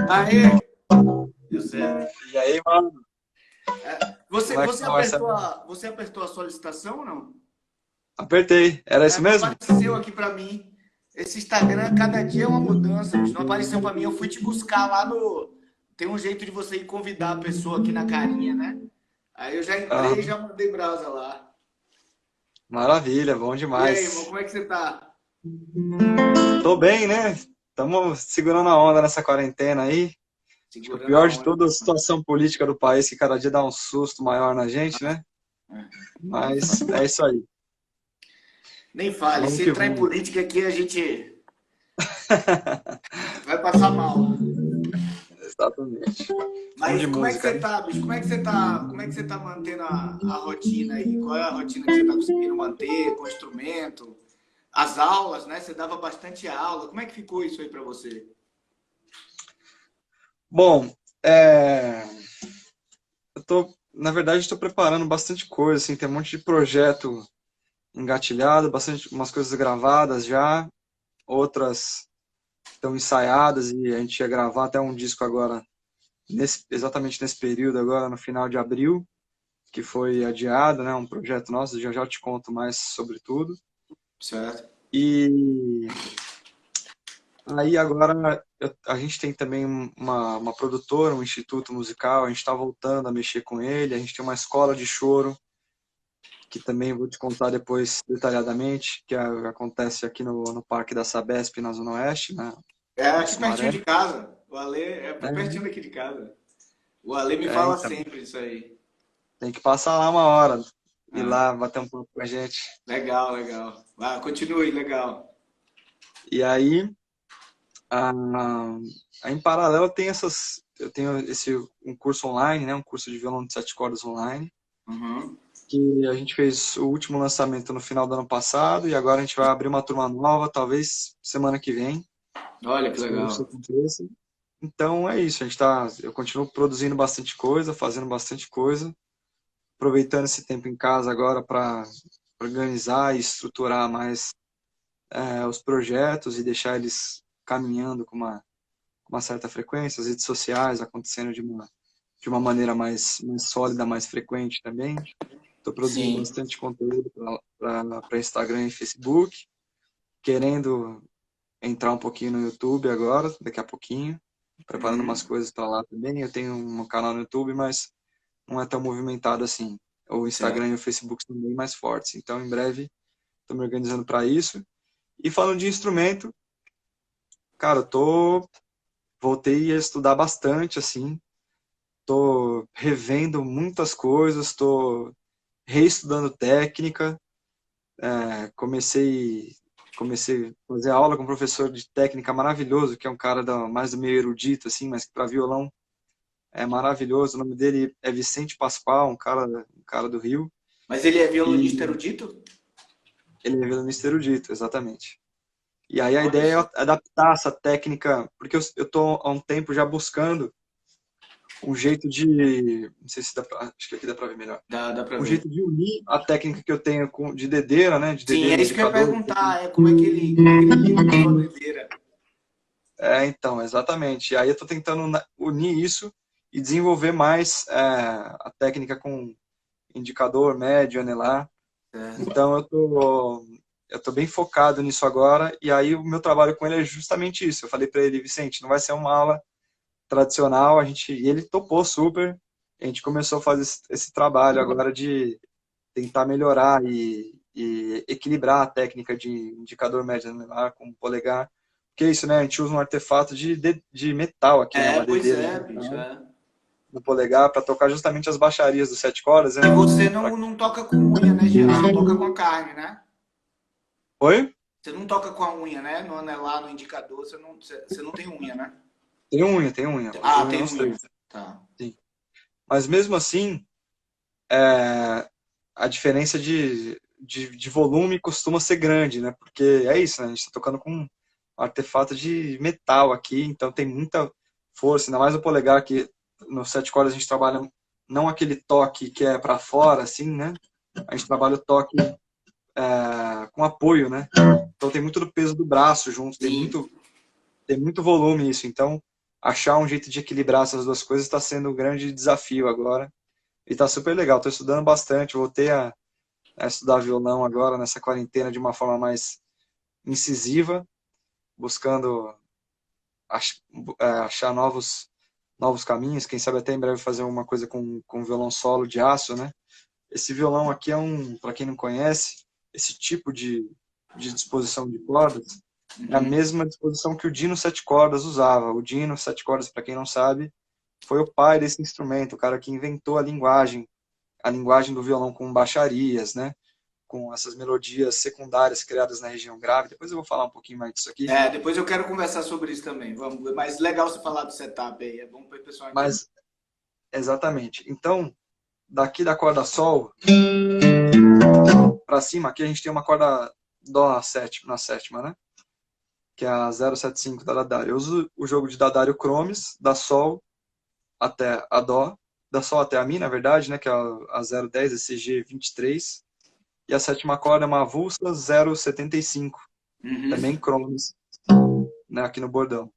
Aê, deu certo. E aí, mano, Você, como é que você, tá, Marcelo? você apertou a solicitação ou não? Apertei. Era É, isso não mesmo? apareceu aqui pra mim. Esse Instagram, cada dia é uma mudança, bicho. Não apareceu pra mim. Eu fui te buscar lá no. Tem um jeito de você ir convidar a pessoa aqui na carinha, né? Aí eu já entrei e Aham. já mandei brasa lá. Maravilha, bom E aí, irmão, demais. como é que você tá? Tô bem, né? Estamos segurando a onda nessa quarentena aí. Acho que o Segurando a pior de onda. toda a situação política do país, que cada dia dá um susto maior na gente, né? Nem Mas fale. é isso aí. Nem fale. Vamos Se que entrar em vamos. política aqui, a gente vai passar mal. Exatamente. Vamos de Mas como é que música, você né? tá, bicho? Como é que você tá mantendo a rotina aí? Qual é a rotina que você tá conseguindo manter com o instrumento? As aulas, né? Você dava bastante aula. Como é que ficou isso aí pra você? Bom, na verdade, estou preparando bastante coisa, assim, tem um monte de projeto engatilhado, bastante, umas coisas gravadas já, outras estão ensaiadas e a gente ia gravar até um disco agora, exatamente nesse período agora, no final de abril, que foi adiado, né? Um projeto nosso, já já eu te conto mais sobre tudo. Certo. E aí agora a gente tem também uma produtora, um instituto musical, a gente está voltando a mexer com ele, a gente tem uma escola de choro, que também vou te contar depois detalhadamente, acontece aqui no Parque da Sabesp, na Zona Oeste, né? É No aqui pertinho Sumaré. de casa. O Ale é É, pertinho daqui de casa. O Ale me fala então, sempre isso aí. tem que passar lá uma hora, ir Ah, lá bater um papo com a gente. legal, legal. Ah, continue, legal. E aí, a, em paralelo, eu tenho um curso online, né, um curso de violão de sete cordas online, Uhum. que a gente fez o último lançamento no final do ano passado e agora a gente vai abrir uma turma nova, talvez semana que vem, Olha que espero que isso legal. aconteça. Então é isso, eu continuo produzindo bastante coisa, fazendo bastante coisa, aproveitando esse tempo em casa agora para organizar e estruturar mais os projetos e deixar eles caminhando com uma certa frequência, as redes sociais acontecendo de uma maneira mais sólida, mais frequente também. Estou produzindo Sim. bastante conteúdo para Instagram e Facebook, querendo entrar um pouquinho no YouTube agora, daqui a pouquinho, preparando umas Uhum. coisas para lá também. Eu tenho um canal no YouTube, mas não é tão movimentado assim. O Instagram Certo. e o Facebook são bem mais fortes. Então, em breve, estou me organizando para isso. E falando de instrumento, cara, voltei a estudar bastante, assim, tô revendo muitas coisas, tô reestudando técnica, comecei a fazer aula com um professor de técnica maravilhoso, que é um cara mais do meio erudito, assim, mas que para violão é maravilhoso. O nome dele é Vicente Pascoal, um cara do Rio, Mas ele é violonista e erudito? ele é violonista erudito, exatamente. E aí a Olha ideia só. é adaptar essa técnica, porque eu tô há um tempo já buscando um jeito de, não sei se dá pra, acho que aqui dá para ver melhor, Dá pra um ver. jeito de unir a técnica que eu tenho de dedeira, né, de Sim, dedeira é isso que eu ia indicador. perguntar, como é que ele lida com a sua doideira. Então, exatamente. E aí eu estou tentando unir isso e desenvolver mais a técnica com indicador, médio, anelar. Certo. Então eu tô bem focado nisso agora. E aí o meu trabalho com ele é justamente isso. Eu falei para ele, Vicente, não vai ser uma aula tradicional. E ele topou super. A gente começou a fazer esse trabalho agora de tentar melhorar e equilibrar a técnica de indicador médio anelar com o polegar. Porque é isso, né? A gente usa um artefato de metal aqui, né? É, Uma pois dedeira de é, bicho, metal é. no polegar para tocar justamente as baixarias dos sete cordas, né? E você Pra... não toca com unha, né, Jean? Só toca com a carne, né? Oi? Você não toca com a unha, né? No anelar, no indicador, você não tem unha, né? Tem unha. Eu Ah, tenho unha tem nos unha. três. Tá. Sim. Mas mesmo assim, a diferença de volume costuma ser grande, né? Porque é isso, né? A gente está tocando com um artefato de metal aqui, então tem muita força, ainda mais o polegar, que no sete cordas a gente trabalha não aquele toque que é para fora, assim, né? A gente trabalha o toque com apoio, né? Então tem muito do peso do braço junto, tem Sim. muito. tem muito volume isso, então achar um jeito de equilibrar essas duas coisas está sendo um grande desafio agora. E tá super legal, estou estudando bastante, voltei a estudar violão agora nessa quarentena de uma forma mais incisiva, buscando achar novos caminhos, quem sabe até em breve fazer uma coisa com violão solo de aço, né? Esse violão aqui para quem não conhece, esse tipo de disposição de cordas, é a mesma disposição que o Dino sete cordas usava. O Dino sete cordas, para quem não sabe, foi o pai desse instrumento, o cara que inventou a linguagem do violão com baixarias, né? Com essas melodias secundárias criadas na região grave. Depois eu vou falar um pouquinho mais disso aqui. Depois eu quero conversar sobre isso também. Vamos, mas legal você falar do setup aí, é bom para o pessoal entender. Mas, exatamente. Então, daqui da corda Sol para cima, aqui a gente tem uma corda Dó na sétima, né? Que é a 075 da Dadário. Eu uso o jogo de Dadário Chromes, da Sol até a Dó, da Sol até a Mi, na verdade, né? Que é a 010, esse G23. E a sétima corda é uma avulsa 075, também Chromes, né? Aqui no bordão.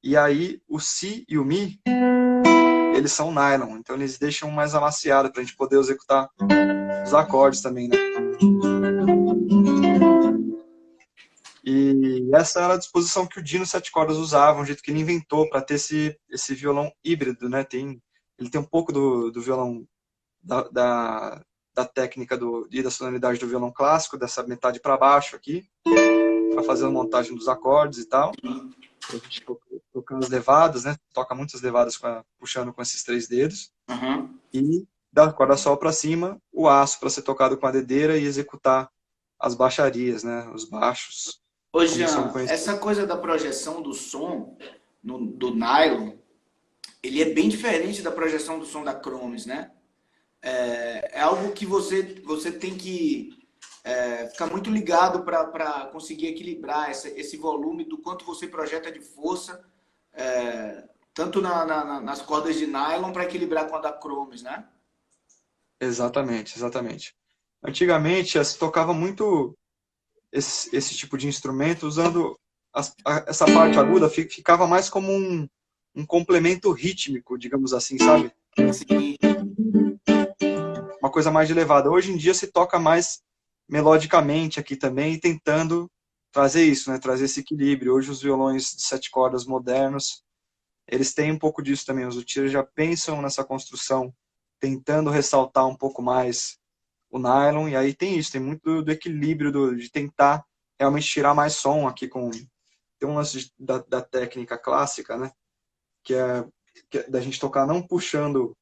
E aí, o Si e o Mi, eles são nylon, então eles deixam mais amaciado para a gente poder executar os acordes também, né? E essa era a disposição que o Dino sete cordas usava, um jeito que ele inventou para ter esse violão híbrido, né? Ele tem um pouco do violão, da técnica e da sonoridade do violão clássico, dessa metade para baixo aqui, para fazer a montagem dos acordes e tal. A gente tocar as levadas, né? Toca muitas levadas puxando com esses 3 dedos. E da corda Sol para cima, o aço para ser tocado com a dedeira e executar as baixarias, né? Os baixos. Ô Jean, essa coisa da projeção do som do nylon, ele é bem diferente da projeção do som da Chromes, né? É algo que você tem que ficar muito ligado para conseguir equilibrar esse volume do quanto você projeta de força, tanto nas cordas de nylon para equilibrar com a da Chromes, né? Exatamente, exatamente. Antigamente se tocava muito esse tipo de instrumento usando essa parte aguda, ficava mais como um complemento rítmico, digamos assim, sabe? Sim. Uma coisa mais elevada. Hoje em dia se toca mais melodicamente aqui também, tentando trazer isso, né? Trazer esse equilíbrio. Hoje os violões de 7 cordas modernos, eles têm um pouco disso também. Os luthiers já pensam nessa construção, tentando ressaltar um pouco mais o nylon, e aí tem isso, tem muito do equilíbrio, de tentar realmente tirar mais som aqui tem um lance da técnica clássica, né? Que é da gente tocar não puxando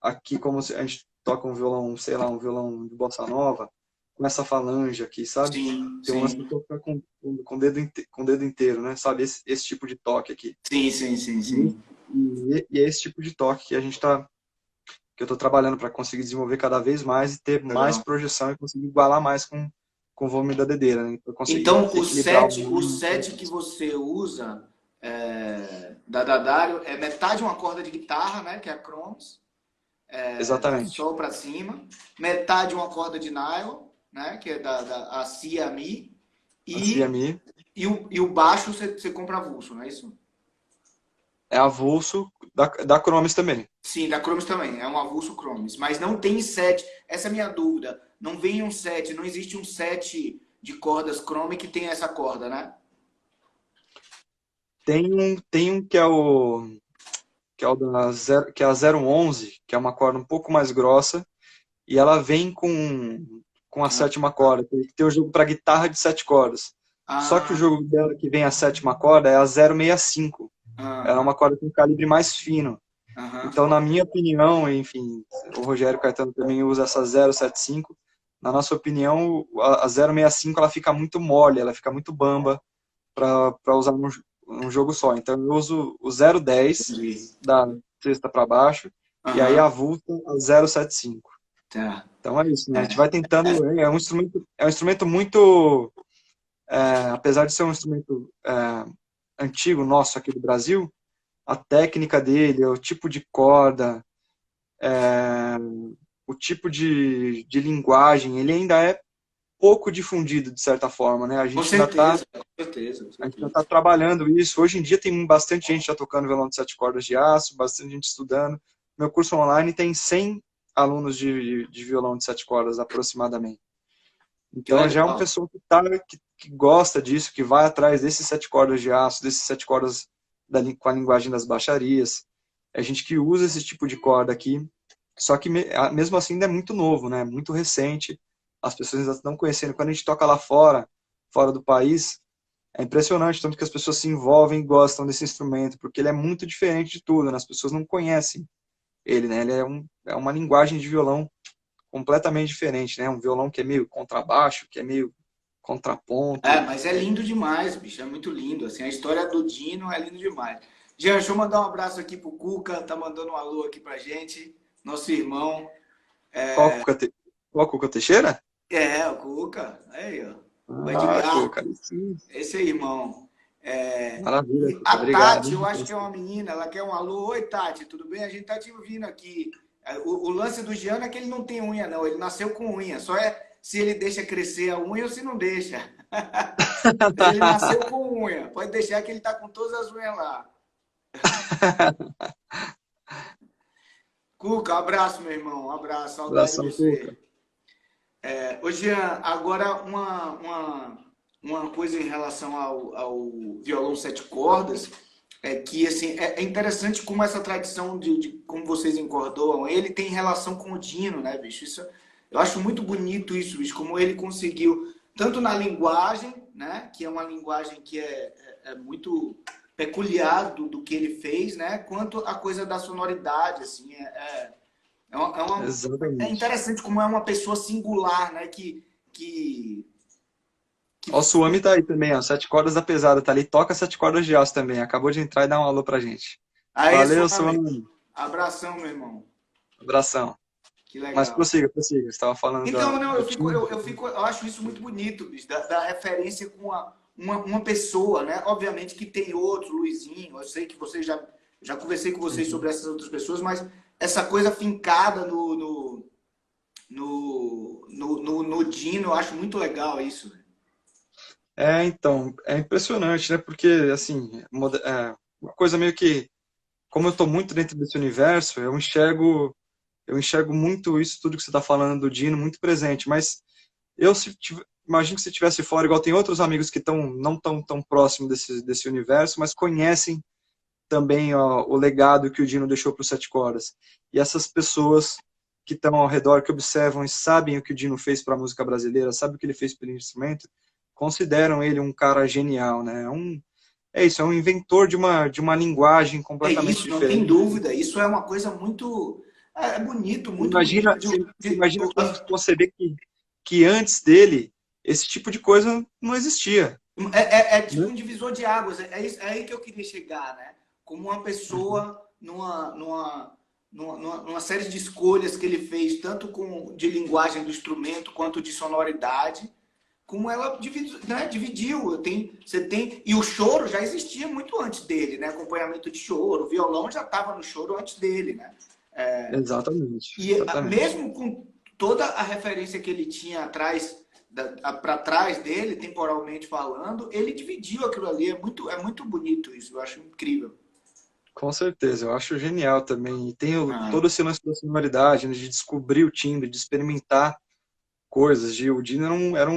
aqui como se a gente toca um violão, sei lá, um violão de bossa nova, com essa falange aqui, sabe? Sim, Tem um lance de tocar com o dedo inteiro, né? Sabe? Esse tipo de toque aqui. Sim. E é esse tipo de toque que que eu estou trabalhando para conseguir desenvolver cada vez mais e ter mais projeção e conseguir igualar mais com o volume da dedeira, né? Então, o set que você usa da Dadário é metade uma corda de guitarra, né? Que é a Chromes. Exatamente. Sol para cima. Metade uma corda de nylon, né? Que é a Si e a Mi. E o baixo você compra avulso, não é isso? É avulso da Chromes também. Sim, da Chromes também. É um avulso Chromes. Mas não tem set. Essa é a minha dúvida. Não vem um set, não existe um set de cordas Chrome que tem essa corda, né? Tem um que é que é a 011, que é uma corda um pouco mais grossa, e ela vem com a sétima corda. Tem o jogo para guitarra de 7 cordas. Só que o jogo dela que vem a sétima corda é a 065. Ela é uma corda com calibre mais fino. Então, na minha opinião, enfim, o Rogério Caetano também usa essa 075. Na nossa opinião, a 065 ela fica muito mole, ela fica muito bamba para usar num jogo só. Então, eu uso o 010 da sexta para baixo e aí a vulta a 075. Tá. Então é isso, né? A gente vai tentando. É um instrumento muito. Apesar de ser um instrumento antigo nosso aqui do Brasil, a técnica dele, o tipo de corda, o tipo de linguagem, ele ainda é pouco difundido, de certa forma, né? Com certeza, com certeza, com A gente ainda certeza. está trabalhando isso. Hoje em dia tem bastante gente já tocando violão de 7 cordas de aço, bastante gente estudando. Meu curso online tem 100 alunos de violão de 7 cordas aproximadamente. Que Então já é uma legal. pessoa que gosta disso, que vai atrás desses 7 cordas de aço, desses 7 cordas com a linguagem das baixarias. É gente que usa esse tipo de corda aqui, só que mesmo assim ainda é muito novo, né? Muito recente. As pessoas ainda estão conhecendo. Quando a gente toca lá fora, fora do país, é impressionante tanto que as pessoas se envolvem e gostam desse instrumento, porque ele é muito diferente de tudo, né? As pessoas não conhecem ele, né? Ele é uma linguagem de violão completamente diferente, né? Um violão que é meio contrabaixo, que é meio É, contraponto. mas é lindo demais, bicho, é muito lindo. Assim, a história do Dino é lindo demais. Jean, deixa eu mandar um abraço aqui pro Cuca, tá mandando um alô aqui pra gente, nosso irmão. Qual Cuca, qual Cuca Teixeira? É, o Cuca, aí, ó. O Ah, Cuca, Edgar, aí sim. esse é irmão. Maravilha, E Cuca. a Obrigado. Tati, eu acho que é uma menina, ela quer um alô. Oi, Tati, tudo bem? A gente tá te ouvindo aqui. O lance do Jean é que ele não tem unha, não. Ele nasceu com unha. Só é se ele deixa crescer a unha ou se não deixa. Mas ele nasceu com unha. Pode deixar que ele tá com todas as unhas lá. Cuca, abraço, meu irmão. Um abraço, saudade de Abração, você. Cuca. Ô, Jean, agora uma coisa em relação ao violão 7 cordas é que assim, é interessante como essa tradição de como vocês encordoam, ele tem relação com o Dino, né, bicho? Isso, eu acho muito bonito isso, bicho, como ele conseguiu, tanto na linguagem, né, que é uma linguagem que é muito peculiar do que ele fez, né, quanto a coisa da sonoridade, assim, é, uma, é, uma- é Exatamente. interessante como é uma pessoa singular, né? Que, que Ó, o Suami tá aí também, ó. 7 cordas da pesada, tá ali. Toca 7 cordas de aço também. Acabou de entrar e dar um alô pra gente. Aí, Valeu, Suami. Suami. Abração, meu irmão. Abração. Que Mas legal. prossiga, prossiga. Você estava falando Então, não, do time. eu acho isso muito bonito, bicho, da referência com uma pessoa, né? Obviamente que tem outros, Luizinho, eu sei que você já conversei com vocês Uhum. sobre essas outras pessoas, mas essa coisa fincada no Dino, eu acho muito legal isso. Então, é impressionante, né? Porque, assim, uma coisa meio que, como eu estou muito dentro desse universo, eu enxergo muito isso, tudo que você está falando do Dino, muito presente. Mas imagino que se estivesse fora, igual tem outros amigos que não estão tão próximos desse universo, mas conhecem também ó, o legado que o Dino deixou para os 7 cordas. E essas pessoas que estão ao redor, que observam e sabem o que o Dino fez para a música brasileira, sabem o que ele fez pelo instrumento, consideram ele um cara genial, né? É isso, é um inventor de uma linguagem É completamente isso, não tem diferente. dúvida. Isso é uma coisa muito. É bonito, muito Imagina, bonito. você imagina conceber que antes dele, esse tipo de coisa não existia, É né? tipo um divisor de águas. É aí que eu queria chegar, né? Como uma Uhum. pessoa numa série de escolhas que ele fez, tanto de linguagem do instrumento quanto de sonoridade, como ela dividiu, né? Dividiu. Você tem. E o choro já existia muito antes dele, né? Acompanhamento de choro. O violão já estava no choro antes dele, né? Exatamente, E exatamente. mesmo com toda a referência que ele tinha atrás, para trás dele, temporalmente falando, ele dividiu aquilo ali. É muito bonito isso, eu acho incrível. Com certeza, eu acho genial também. E tem Ah, todo esse lance da sonoridade, né, de descobrir o timbre, de experimentar coisas. O Dino era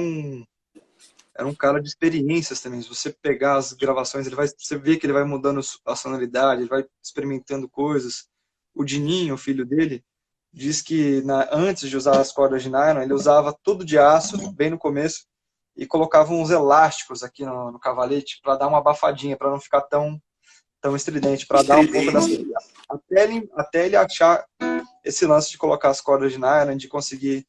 um cara de experiências também. Se você pegar as gravações, você vê que ele vai mudando a sonoridade, ele vai experimentando coisas. O Dininho, o filho dele, diz que antes de usar as cordas de nylon, ele usava tudo de aço, bem no começo, e colocava uns elásticos aqui no cavalete para dar uma abafadinha, para não ficar tão estridente, para dar um pouco dessa. estridente. Até ele achar esse lance de colocar as cordas de nylon, de conseguir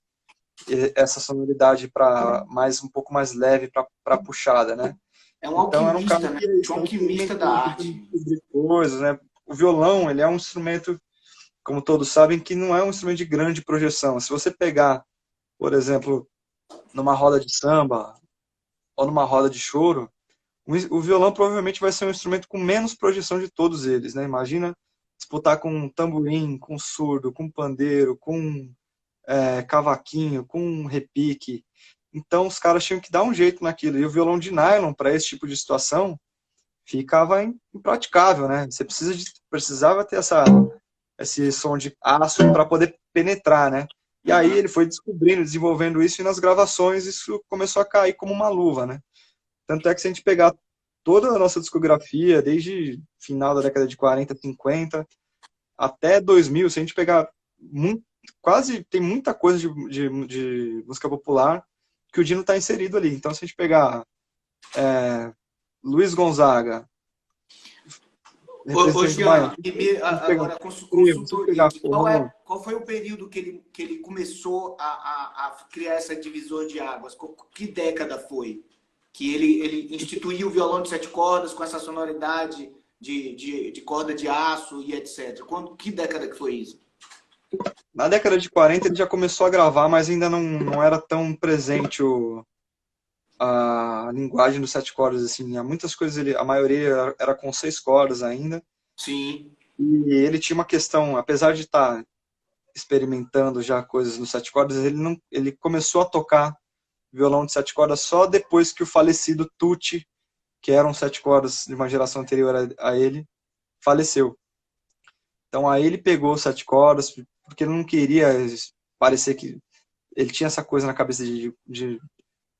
essa sonoridade para um pouco mais leve para puxada, né? É um Então era um cara alquimista, né? que é Um isso, é alquimista da experimentando, tentando arte. descobrir coisas, né? O violão, ele é um instrumento, como todos sabem, que não é um instrumento de grande projeção. Se você pegar, por exemplo, numa roda de samba ou numa roda de choro, o violão provavelmente vai ser um instrumento com menos projeção de todos eles, né? Imagina disputar com um tamborim, com surdo, com pandeiro, com cavaquinho, com repique. Então os caras tinham que dar um jeito naquilo. E o violão de nylon, para esse tipo de situação, ficava impraticável, né? Você precisava ter esse som de aço para poder penetrar, né? E aí Aham. ele foi descobrindo, desenvolvendo isso, e nas gravações isso começou a cair como uma luva, né? Tanto é que se a gente pegar toda a nossa discografia, desde final da década de 40, 50, até 2000, se a gente pegar quase, tem muita coisa de música popular que o Dino está inserido ali. Então, se a gente pegar Luiz Gonzaga, Ô, representante do Baiano, Jean, se a gente pegar agora Frevo, se a gente consultoria. pegar E Forró, qual foi o período que ele começou a criar essa divisor de águas? Que década foi? Que ele instituiu o violão de sete cordas com essa sonoridade de corda de aço e etc. Que década que foi isso? na década de 40 ele já começou a gravar, mas ainda não era tão presente a linguagem dos sete cordas, assim. Há muitas coisas, a maioria era com seis cordas ainda. Sim. E ele tinha uma questão, apesar de estar experimentando já coisas no sete cordas, ele começou a tocar violão de sete cordas só depois que o falecido Tucci, que era um sete cordas de uma geração anterior a ele, faleceu. Então aí ele pegou os sete cordas, porque ele não queria parecer que ele tinha essa coisa na cabeça de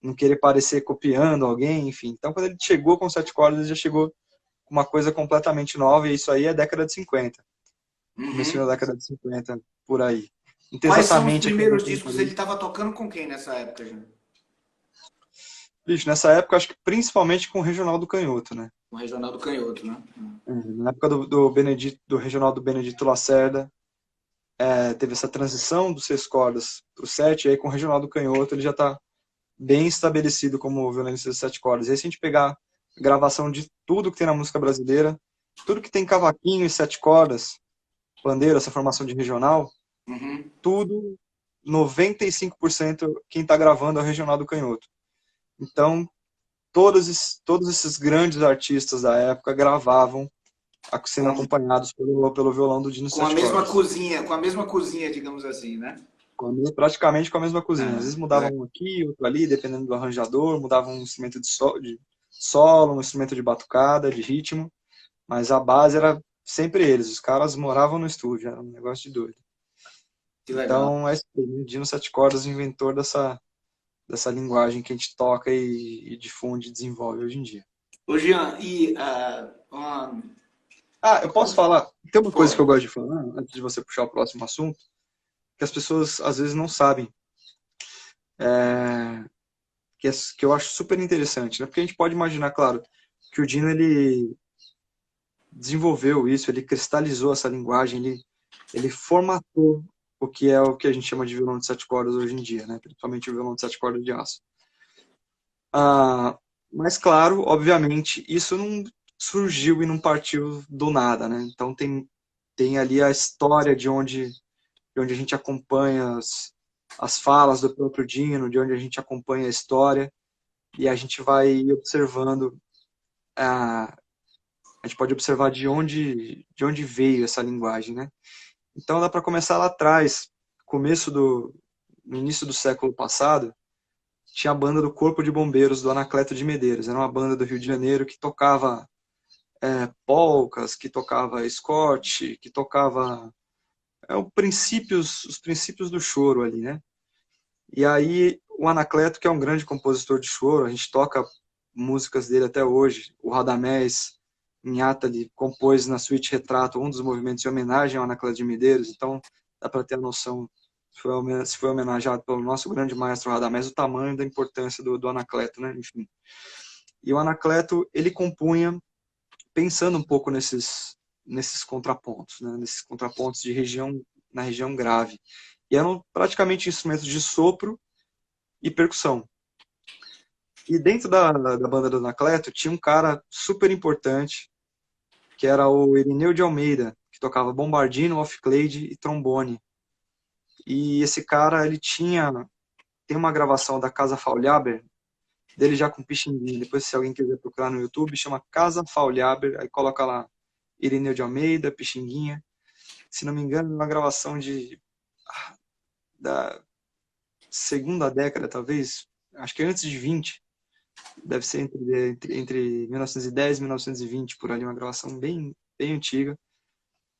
não querer parecer copiando alguém, enfim. Então quando ele chegou com sete cordas, ele já chegou com uma coisa completamente nova, e isso aí é década de 50. Começo da Uhum. década de 50, por aí. Não tem Quais são os exatamente aqui a primeiros data de discos? Ele cabeça. estava tocando com quem nessa época, Jean? Bicho, nessa época, acho que principalmente com o Regional do Canhoto, né? O Regional do Canhoto, né? Na época do Benedito, do Regional do Benedito Lacerda, teve essa transição dos seis cordas para o sete, e aí com o Regional do Canhoto ele já está bem estabelecido como violonista de sete cordas. E aí se a gente pegar a gravação de tudo que tem na música brasileira, tudo que tem cavaquinho e sete cordas, pandeiro, essa formação de regional, Uhum. tudo, 95% quem está gravando é o Regional do Canhoto. Então, todos esses grandes artistas da época gravavam sendo Com, acompanhados pelo violão do Dino Sete Cordas. com a mesma cozinha, digamos assim, né? Praticamente com a mesma cozinha. Às vezes É, mudavam um aqui, outro ali, dependendo do arranjador, mudavam um instrumento de solo, um instrumento de batucada, de ritmo, mas a base era sempre eles. Os caras moravam no estúdio, era um negócio de doido. que legal. Então, é isso aí, o Dino Sete Cordas, o inventor dessa linguagem que a gente toca e difunde e desenvolve hoje em dia. Ô, Jean, Eu posso falar? Tem uma coisa que eu pode. gosto de falar, antes de você puxar o próximo assunto, que as pessoas às vezes não sabem, é, que eu acho super interessante, né? Porque a gente pode imaginar, claro, que o Dino ele desenvolveu isso, ele cristalizou essa linguagem, ele formatou o que a gente chama de violão de sete cordas hoje em dia, né? Principalmente o violão de sete cordas de aço. Ah, mas, claro, obviamente, isso não surgiu e não partiu do nada, né? Então tem ali a história de onde a gente acompanha as falas do próprio Dino, de onde a gente acompanha a história, e a gente vai observando, a gente pode observar de onde veio essa linguagem, né? Então dá para começar lá atrás, no início do século passado, tinha a banda do Corpo de Bombeiros do Anacleto de Medeiros. Era uma banda do Rio de Janeiro que tocava polcas, que tocava Scott, que tocava os princípios do choro ali, né? E aí o Anacleto, que é um grande compositor de choro, a gente toca músicas dele até hoje. O Radamés Inhatali compôs na suíte Retrato um dos movimentos em homenagem ao Anacleto de Medeiros, então dá para ter a noção, se foi homenageado pelo nosso grande maestro Radamés, o tamanho da importância do Anacleto, né? Enfim. E o Anacleto, ele compunha pensando um pouco nesses contrapontos, né? Nesses contrapontos na região grave. E eram praticamente instrumentos de sopro e percussão. E dentro da banda do Anacleto tinha um cara super importante, que era o Irineu de Almeida, que tocava bombardino, off-clade e trombone. E esse cara, tem uma gravação da Casa Faulhaber, dele já com Pixinguinha. Depois, se alguém quiser procurar no YouTube, chama Casa Faulhaber, aí coloca lá Irineu de Almeida, Pixinguinha. Se não me engano, é uma gravação da segunda década, talvez, acho que antes de 20, deve ser entre 1910 e 1920, por ali, uma gravação bem, bem antiga.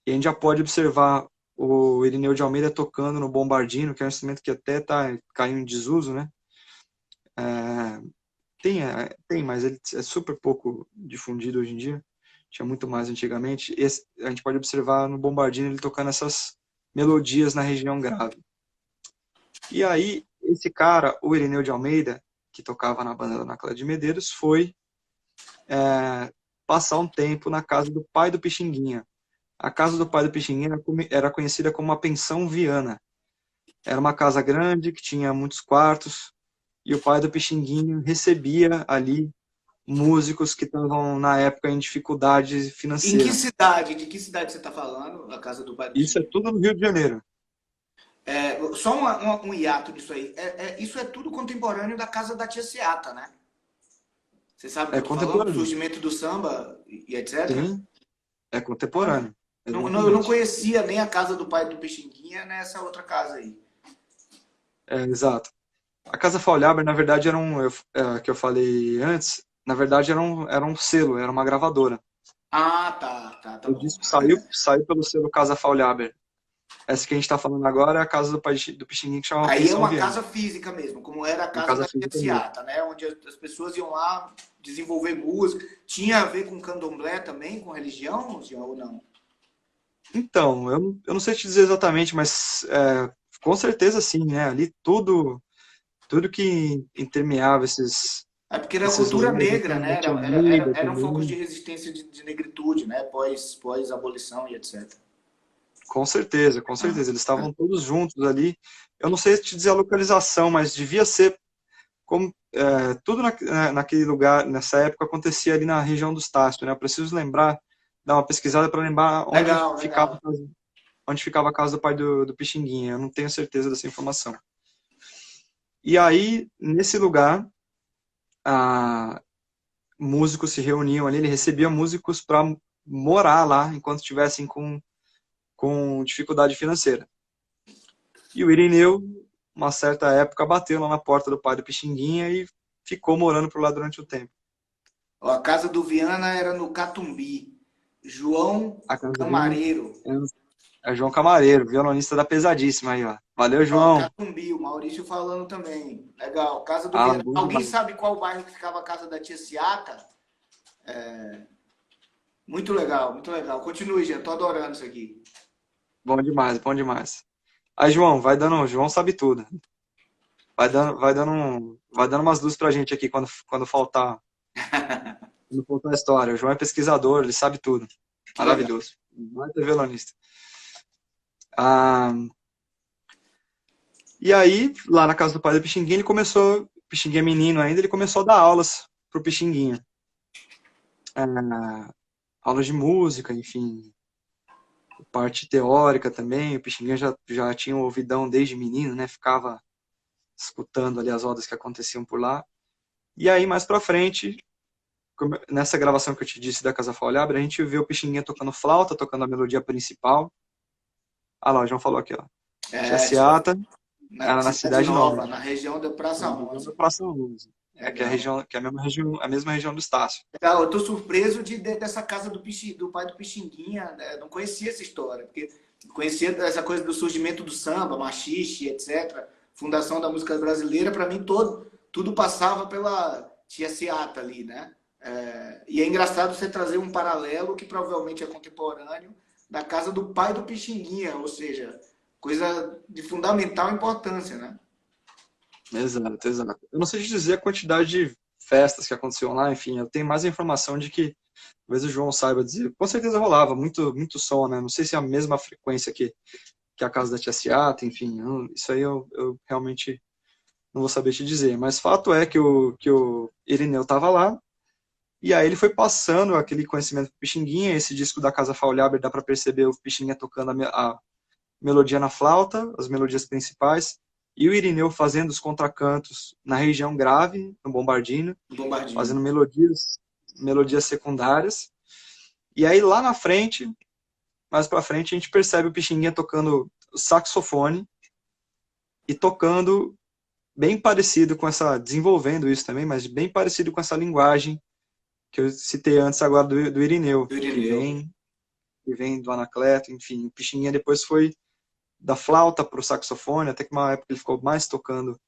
E a gente já pode observar o Irineu de Almeida tocando no bombardino, que é um instrumento que até caindo em desuso, né? É, tem, mas ele é super pouco difundido hoje em dia. Tinha muito mais antigamente. A gente pode observar no bombardino ele tocando essas melodias na região grave. E aí, esse cara, o Irineu de Almeida, que tocava na banda da Náclea de Medeiros, foi passar um tempo na casa do pai do Pixinguinha. A casa do pai do Pixinguinha era conhecida como a Pensão Viana. Era uma casa grande, que tinha muitos quartos, e o pai do Pixinguinha recebia ali músicos que estavam, na época, em dificuldade Em que financeira. cidade? De que cidade você está falando? A casa do pai do Isso é Pixinguinha? tudo no Rio de Janeiro. Só um hiato disso aí. Isso é tudo contemporâneo da casa da Tia Seata, né? Você sabe o que É eu tô falando? contemporâneo. Surgimento do samba e etc. Sim, é Olha, contemporâneo. eu não Exatamente. conhecia nem a casa do pai do Pixinguinha, nem essa outra casa aí. Exato. A Casa Faulhaber, na verdade, que eu falei antes, na verdade era um selo, era uma gravadora. Ah, tá O bom. disco saiu pelo selo Casa Faulhaber. Essa que a gente está falando agora é a casa do Pixinguinha, que chama Aí é Pensão uma Viana. casa física mesmo, como era a Uma casa casa da Tia física mesmo. Seata, né? Onde as pessoas iam lá desenvolver música. Tinha a ver com candomblé também, com religião, ou não? Então, eu não sei te dizer exatamente, mas com certeza sim, né? Ali tudo que intermeava É porque era esses cultura lares, negra, assim, da né? Tia Almeida Eram focos de também. resistência de negritude, né? Pós abolição e etc. Com certeza, com Ah, certeza. Eles estavam todos juntos ali. Eu não sei te dizer a localização, mas devia ser como tudo naquele lugar, nessa época, acontecia ali na região do Estácio, né? Eu preciso lembrar, dar uma pesquisada para lembrar legal, legal. onde ficava a casa do pai do Pixinguinha. Eu não tenho certeza dessa informação. E aí, nesse lugar, a, músicos se reuniam ali, ele recebia músicos para morar lá enquanto estivessem com dificuldade financeira. E o Irineu, uma certa época, bateu lá na porta do pai do Pixinguinha e ficou morando por lá durante o tempo. Ó, a casa do Viana era no Catumbi. João A casa do Viana Camareiro. é João Camareiro, violonista da Pesadíssima aí, ó. Valeu, Ó, João. Catumbi, o Maurício falando também. Legal. Casa do Ah, Viana. bom Alguém demais. sabe qual bairro que ficava a casa da tia Ciata? Muito legal, muito legal. Continue, gente. Tô adorando isso aqui. Bom demais, bom demais. Aí, João, João sabe tudo. Vai dando umas luzes pra gente aqui quando faltar a história. O João é pesquisador, ele sabe tudo. Que legal. Maravilhoso. Vai ter violonista. Ah, e aí, lá na casa do pai do Pixinguinha, Pixinguinha é menino ainda, ele começou a dar aulas pro Pixinguinha. Aulas de música, enfim, parte teórica também. O Pixinguinha já tinha um ouvidão desde menino, né? Ficava escutando ali as rodas que aconteciam por lá. E aí, mais pra frente, nessa gravação que eu te disse da Casa Faulhaber, a gente vê o Pixinguinha tocando flauta, tocando a melodia principal. Ah lá, o João falou aqui, ó. Tia Isso aí. Seata, Na era na Cidade Cidade Nova, Nova, na região da na Praça região da 11. Praça 11. Que é a Legal. região, que é a mesma região do Estácio. Legal, eu tô surpreso dessa casa do pai do Pixinguinha. Né? Eu não conhecia essa história, porque conhecia essa coisa do surgimento do samba, machixe, etc. Fundação da música brasileira, para mim tudo passava pela Tia Seata ali, né? E é engraçado você trazer um paralelo que provavelmente é contemporâneo da casa do pai do Pixinguinha, ou seja, coisa de fundamental importância, né? Exato, exato. Eu não sei te dizer a quantidade de festas que aconteciam lá, enfim, eu tenho mais a informação de que, talvez o João saiba dizer, com certeza rolava muito, muito som, né? Não sei se é a mesma frequência que a casa da Tia Seata, enfim, isso aí eu realmente não vou saber te dizer. Mas fato é que o Irineu estava lá, e aí ele foi passando aquele conhecimento pro Pixinguinha. Esse disco da Casa Faulhaber dá para perceber o Pixinguinha tocando a melodia na flauta, as melodias principais, e o Irineu fazendo os contracantos na região grave, no bombardino, Bombardino. fazendo melodias secundárias. E aí lá na frente, mais para frente, a gente percebe o Pixinguinha tocando o saxofone e tocando bem parecido com essa, desenvolvendo isso também, mas bem parecido com essa linguagem que eu citei antes agora do Irineu, Do Irineu. que vem do Anacleto, enfim. O Pixinguinha depois foi da flauta para o saxofone, até que uma época ele ficou mais tocando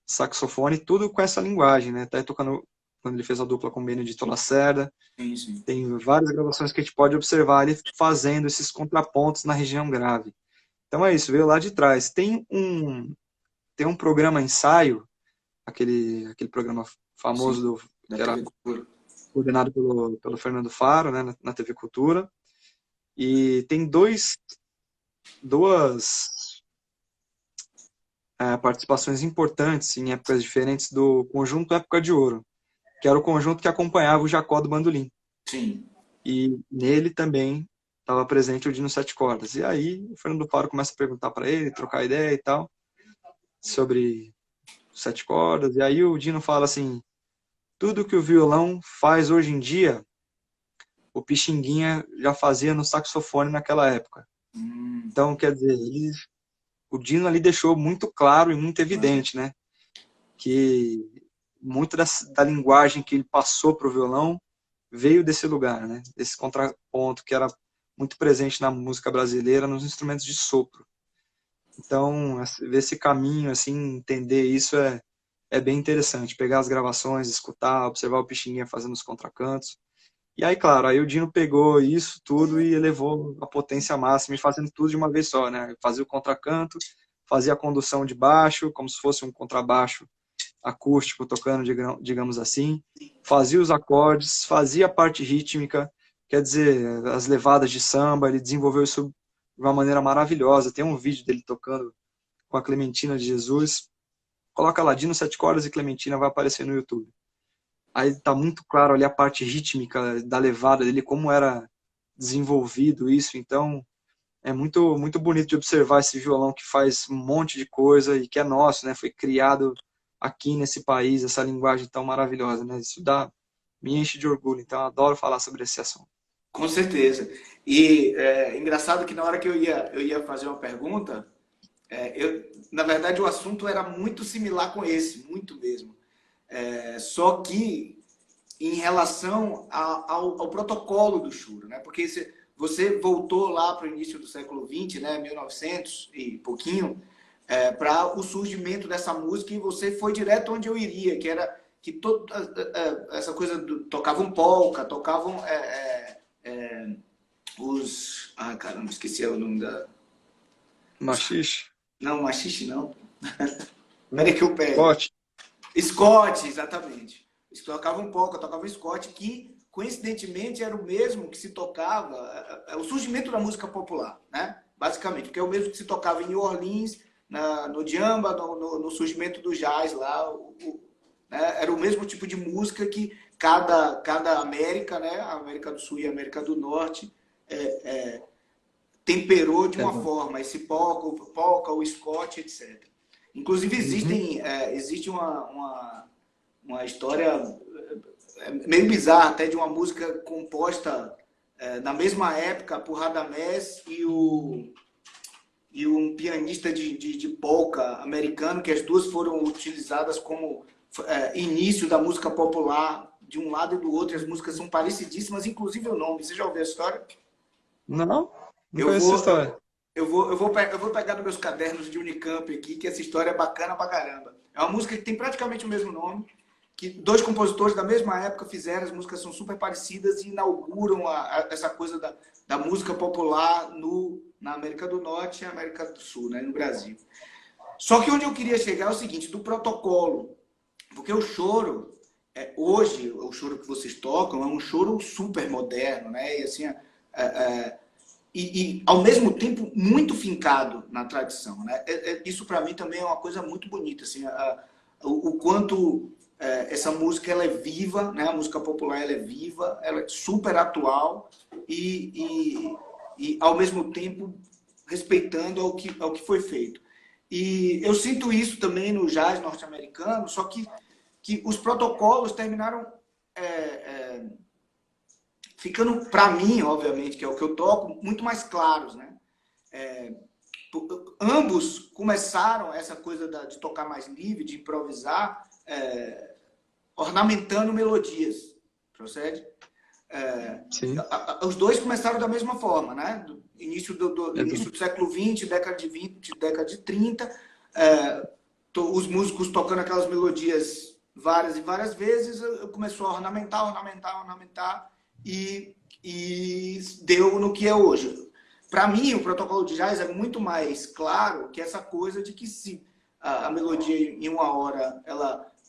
saxofone, tudo com essa linguagem, né? Até tocando, quando ele fez a dupla com Benedito Lacerda, Sim, sim. tem várias gravações que a gente pode observar ele fazendo esses contrapontos na região grave. Então é isso, veio lá de trás. Tem um programa ensaio, aquele programa famoso Sim. Da que era TV Cultura. coordenado pelo Fernando Faro, né, na TV Cultura, e tem duas participações importantes em épocas diferentes do conjunto Época de Ouro, que era o conjunto que acompanhava o Jacó do Bandolim. Sim. E nele também estava presente o Dino Sete Cordas. E aí o Fernando Faro começa a perguntar para ele, trocar ideia e tal, sobre sete cordas. E aí o Dino fala assim, tudo que o violão faz hoje em dia, o Pixinguinha já fazia no saxofone naquela época. Hum, Então, quer dizer, o Dino ali deixou muito claro e muito claro. evidente, né? Que muito da linguagem que ele passou para o violão veio desse lugar, né? Desse contraponto que era muito presente na música brasileira, nos instrumentos de sopro. Então, ver esse caminho, assim, entender isso é bem interessante. Pegar as gravações, escutar, observar o Pixinguinha fazendo os contracantos. E aí, claro, aí o Dino pegou isso tudo e elevou a potência máxima e fazendo tudo de uma vez só, né? Fazia o contracanto, fazia a condução de baixo, como se fosse um contrabaixo acústico tocando, digamos assim, fazia os acordes, fazia a parte rítmica, quer dizer, as levadas de samba, ele desenvolveu isso de uma maneira maravilhosa. Tem um vídeo dele tocando com a Clementina de Jesus. Coloca lá, Dino Sete Cordas e Clementina, vai aparecer no YouTube. Aí tá muito claro ali a parte rítmica da levada dele, como era desenvolvido isso. Então, é muito, muito bonito de observar esse violão que faz um monte de coisa e que é nosso, né? Foi criado aqui nesse país, essa linguagem tão maravilhosa, né? Isso me enche de orgulho. Então, eu adoro falar sobre esse assunto. Com certeza. E é engraçado que na hora que eu ia fazer uma pergunta, na verdade o assunto era muito similar com esse, muito mesmo. Só que em relação ao protocolo do choro, né? Porque você voltou lá para o início do século XX, né? 1900 e pouquinho, para o surgimento dessa música e você foi direto onde eu iria, que era que toda essa coisa tocavam polca, tocavam os... Ah, caramba, esqueci o nome da... Os, Machixe, não, machixe não. Peraí que eu pego. Scott, Scott, exatamente. Eles tocavam polca, tocavam Scott, que coincidentemente era o mesmo que se tocava, o surgimento da música popular, né? Basicamente, porque é o mesmo que se tocava em New Orleans, no Djamba, no surgimento do jazz lá, né? Era o mesmo tipo de música que cada América, né? A América do Sul e a América do Norte, temperou de uma exato. forma, esse polka, o Scott, etc. Inclusive Uhum. existe uma história meio bizarra até de uma música composta na mesma época por Radamés e um pianista de polka americano, que as duas foram utilizadas como início da música popular de um lado e do outro, e as músicas são parecidíssimas, inclusive o nome. Você já ouviu a história? Não, não Eu conheço essa vou, história. eu vou pegar nos meus cadernos de Unicamp aqui, que essa história é bacana pra caramba. É uma música que tem praticamente o mesmo nome, que dois compositores da mesma época fizeram, as músicas são super parecidas e inauguram essa coisa da música popular na América do Norte e na América do Sul, né, no Brasil. Só que onde eu queria chegar é o seguinte, do protocolo, porque o choro, hoje, o choro que vocês tocam é um choro super moderno, né, e assim, ao mesmo tempo muito fincado na tradição, né? Isso para mim também é uma coisa muito bonita, assim, o quanto essa música ela é viva, né? A música popular ela é viva, ela é super atual e ao mesmo tempo respeitando ao que foi feito. E eu sinto isso também no jazz norte-americano, só que os protocolos terminaram ficando, para mim, obviamente, que é o que eu toco, muito mais claros, né? ambos começaram essa coisa de tocar mais livre, de improvisar, ornamentando melodias, procede? Sim, Os dois começaram da mesma forma, né? Início do século XX, década de 20, década de 30, os músicos tocando aquelas melodias várias e várias vezes, começou a ornamentar, e deu no que é hoje. Para mim, o protocolo de jazz é muito mais claro que essa coisa de que se a melodia em uma hora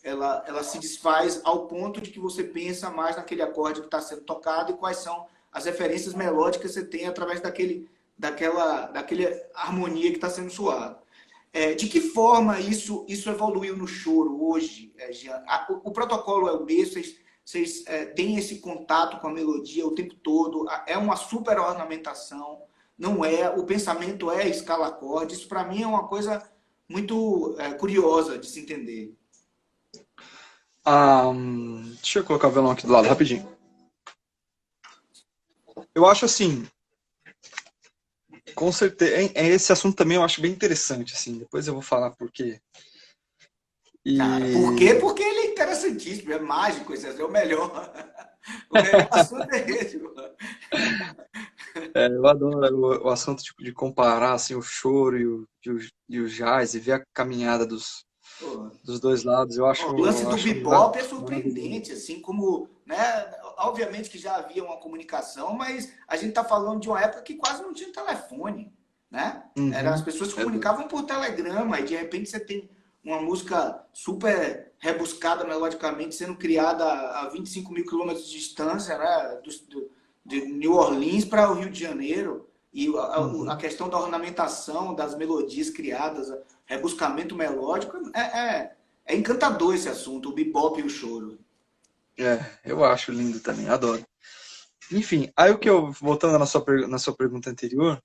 ela se desfaz ao ponto de que você pensa mais naquele acorde que está sendo tocado e quais são as referências melódicas que você tem através daquela harmonia que está sendo soada. De que forma isso evoluiu no choro hoje, Jean? O protocolo é o mesmo, vocês têm esse contato com a melodia o tempo todo, é uma super ornamentação, não é? O pensamento é escala acorde, isso para mim é uma coisa muito curiosa de se entender. Deixa eu colocar o violão aqui do lado, rapidinho. Eu acho assim, com certeza, esse assunto também eu acho bem interessante, assim, depois eu vou falar por quê. Cara, por quê? E Porque ele é interessantíssimo, é mágico, esse é o melhor. O melhor assunto é esse. eu adoro o assunto de comparar assim, o choro e o jazz e ver a caminhada Pô, dos dois lados, eu o lance acho, do acho bebop é maravilhoso. surpreendente, assim como, né? Obviamente que já havia uma comunicação, mas a gente está falando de uma época que quase não tinha telefone, né? As Uhum, pessoas se exato. comunicavam por telegrama e de repente você tem uma música super rebuscada melodicamente sendo criada a 25 mil quilômetros de distância, né? De New Orleans para o Rio de Janeiro. E a Uhum. questão da ornamentação, das melodias criadas, rebuscamento melódico, é encantador esse assunto, o bebop e o choro. Eu acho lindo também, adoro. Enfim, aí voltando na sua pergunta anterior,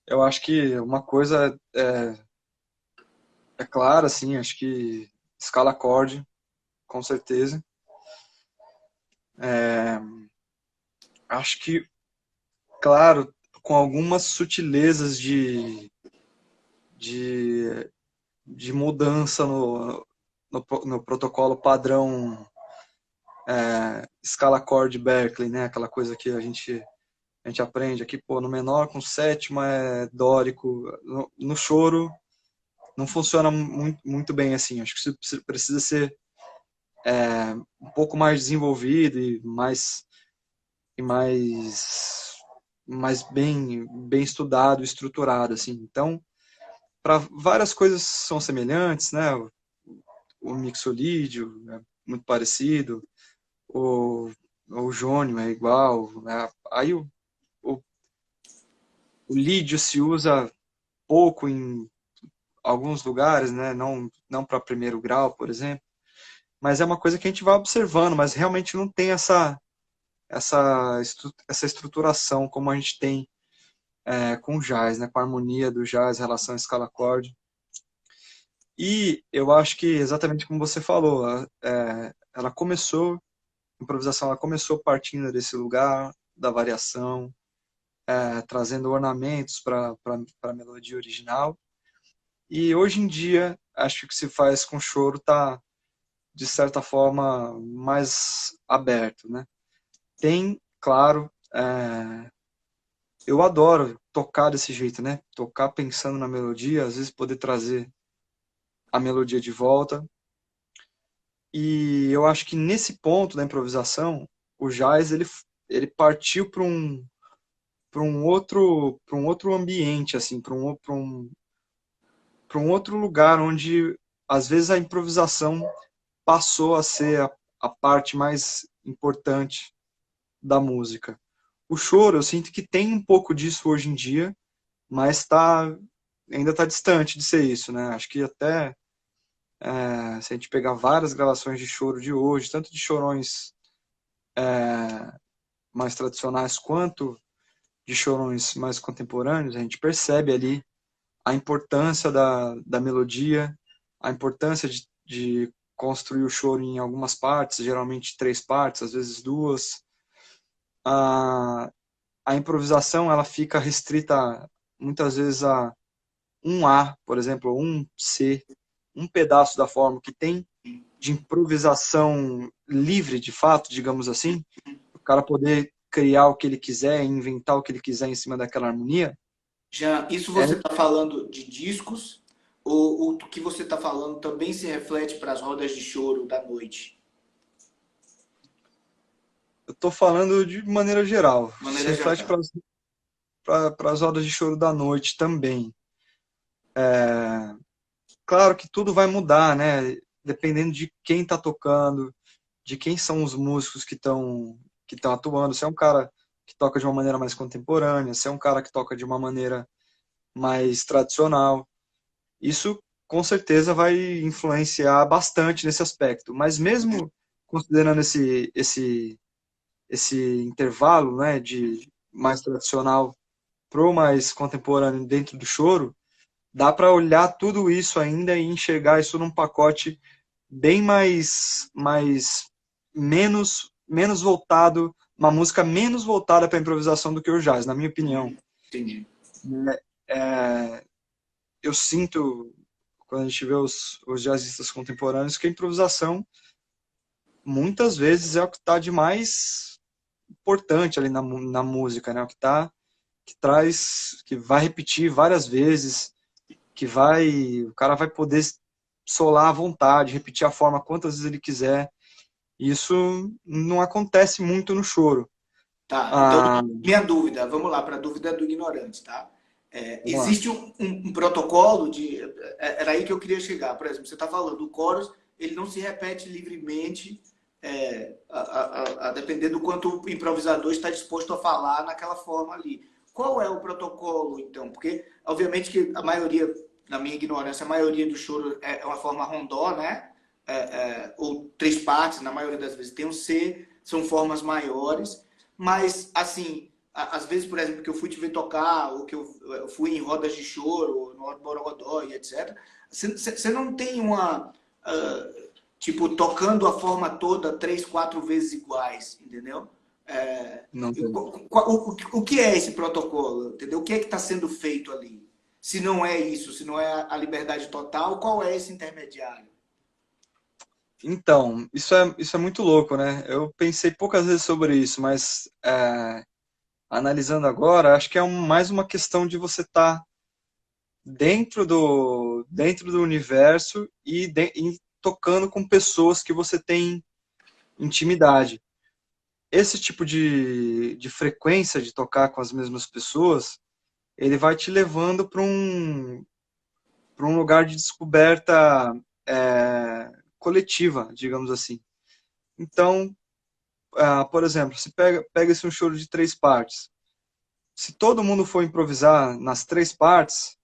eu acho que uma coisa é clara, assim, acho que escala acorde, com certeza. Acho que, claro, com algumas sutilezas de, de mudança no protocolo padrão escala acorde Berkeley, né? Aquela coisa que a gente aprende aqui, pô, no menor com sétima é dórico. No choro não funciona muito bem assim. Acho que isso precisa ser um pouco mais desenvolvido e mais bem estudado, estruturado, assim. Então, para várias coisas são semelhantes, né? O mixolídio é muito parecido, o, o jônio é igual, né? Aí o, o lídio se usa pouco em alguns lugares, né? Não para primeiro grau, por exemplo, mas é uma coisa que a gente vai observando, mas realmente não tem essa estruturação como a gente tem com o jazz, né? Com a harmonia do jazz, relação escala-acorde. E eu acho que, exatamente como você falou, ela começou, a improvisação ela começou partindo desse lugar da variação, trazendo ornamentos para a melodia original. E hoje em dia, acho que o que se faz com choro está, de certa forma, mais aberto, né? Tem, claro, eu adoro tocar desse jeito, né? Tocar pensando na melodia, às vezes poder trazer a melodia de volta. E eu acho que nesse ponto da improvisação, o jazz ele partiu para um outro ambiente, assim, para um outro lugar onde às vezes a improvisação passou a ser a parte mais importante da música. O choro, eu sinto que tem um pouco disso hoje em dia, mas ainda está distante de ser isso, né? Acho que até se a gente pegar várias gravações de choro de hoje, tanto de chorões mais tradicionais quanto de chorões mais contemporâneos, a gente percebe ali a importância da melodia, a importância de construir o choro em algumas partes, geralmente três partes, às vezes duas. A, a improvisação ela fica restrita muitas vezes um A, por exemplo, ou um C, um pedaço da forma que tem de improvisação livre, de fato, digamos assim, o cara poder criar o que ele quiser, inventar o que ele quiser em cima daquela harmonia, Já, isso é, você está falando de discos, ou o que você está falando também se reflete para as rodas de choro da noite? eu estou falando de maneira geral, De se maneira reflete geral. para as rodas de choro da noite também. Claro que tudo vai mudar, né? Dependendo de quem está tocando, de quem são os músicos que estão atuando. Se é um cara que toca de uma maneira mais contemporânea, se é um cara que toca de uma maneira mais tradicional. Isso com certeza vai influenciar bastante nesse aspecto. Mas mesmo considerando esse intervalo, né, de mais tradicional pro mais contemporâneo dentro do choro, dá para olhar tudo isso ainda e enxergar isso num pacote bem menos voltado, uma música menos voltada para improvisação do que o jazz, na minha opinião. Entendi. É, eu sinto, quando a gente vê os jazzistas contemporâneos, que a improvisação muitas vezes é o que está de mais importante ali na música, né? O que que traz, que vai repetir várias vezes, o cara vai poder solar à vontade, repetir a forma quantas vezes ele quiser. Isso não acontece muito no choro. Tá, então Ah, minha dúvida, vamos lá para a dúvida do ignorante, tá? vamos lá. Existe um protocolo de. Era aí que eu queria chegar. Por exemplo, você está falando, o chorus, ele não se repete livremente, a depender do quanto o improvisador está disposto a falar naquela forma ali. Qual é o protocolo, então? Porque, obviamente, que a maioria, na minha ignorância, a maioria do choro é uma forma rondó, né? Ou três partes, na maioria das vezes tem um C, são formas maiores. Mas, assim, às vezes, por exemplo, que eu fui te ver tocar, ou que eu fui em rodas de choro, no Borogodó e etc., você não tem uma. Tipo, tocando a forma toda três, quatro vezes iguais, entendeu? É, Não tem. o que é esse protocolo, entendeu? O que é que está sendo feito ali? Se não é isso, se não é a liberdade total, qual é esse intermediário? Então, isso é muito louco, né? Eu pensei poucas vezes sobre isso, mas analisando agora, acho que é mais uma questão de você estar dentro do universo e tocando com pessoas que você tem intimidade. Esse tipo de frequência de tocar com as mesmas pessoas, ele vai te levando para um lugar de descoberta coletiva, digamos assim. Então, por exemplo, se pega-se um choro de três partes. Se todo mundo for improvisar nas três partes,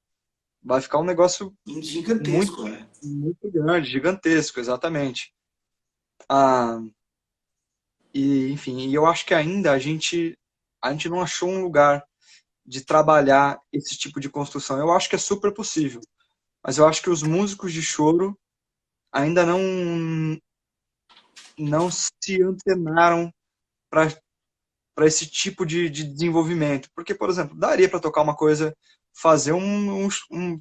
vai ficar um negócio muito, Gigantesco, é. muito grande, gigantesco, exatamente. Ah, enfim, eu acho que ainda a gente não achou um lugar de trabalhar esse tipo de construção. Eu acho que é super possível, mas eu acho que os músicos de choro ainda não se antenaram para esse tipo de desenvolvimento. Porque, por exemplo, daria para tocar uma coisa, fazer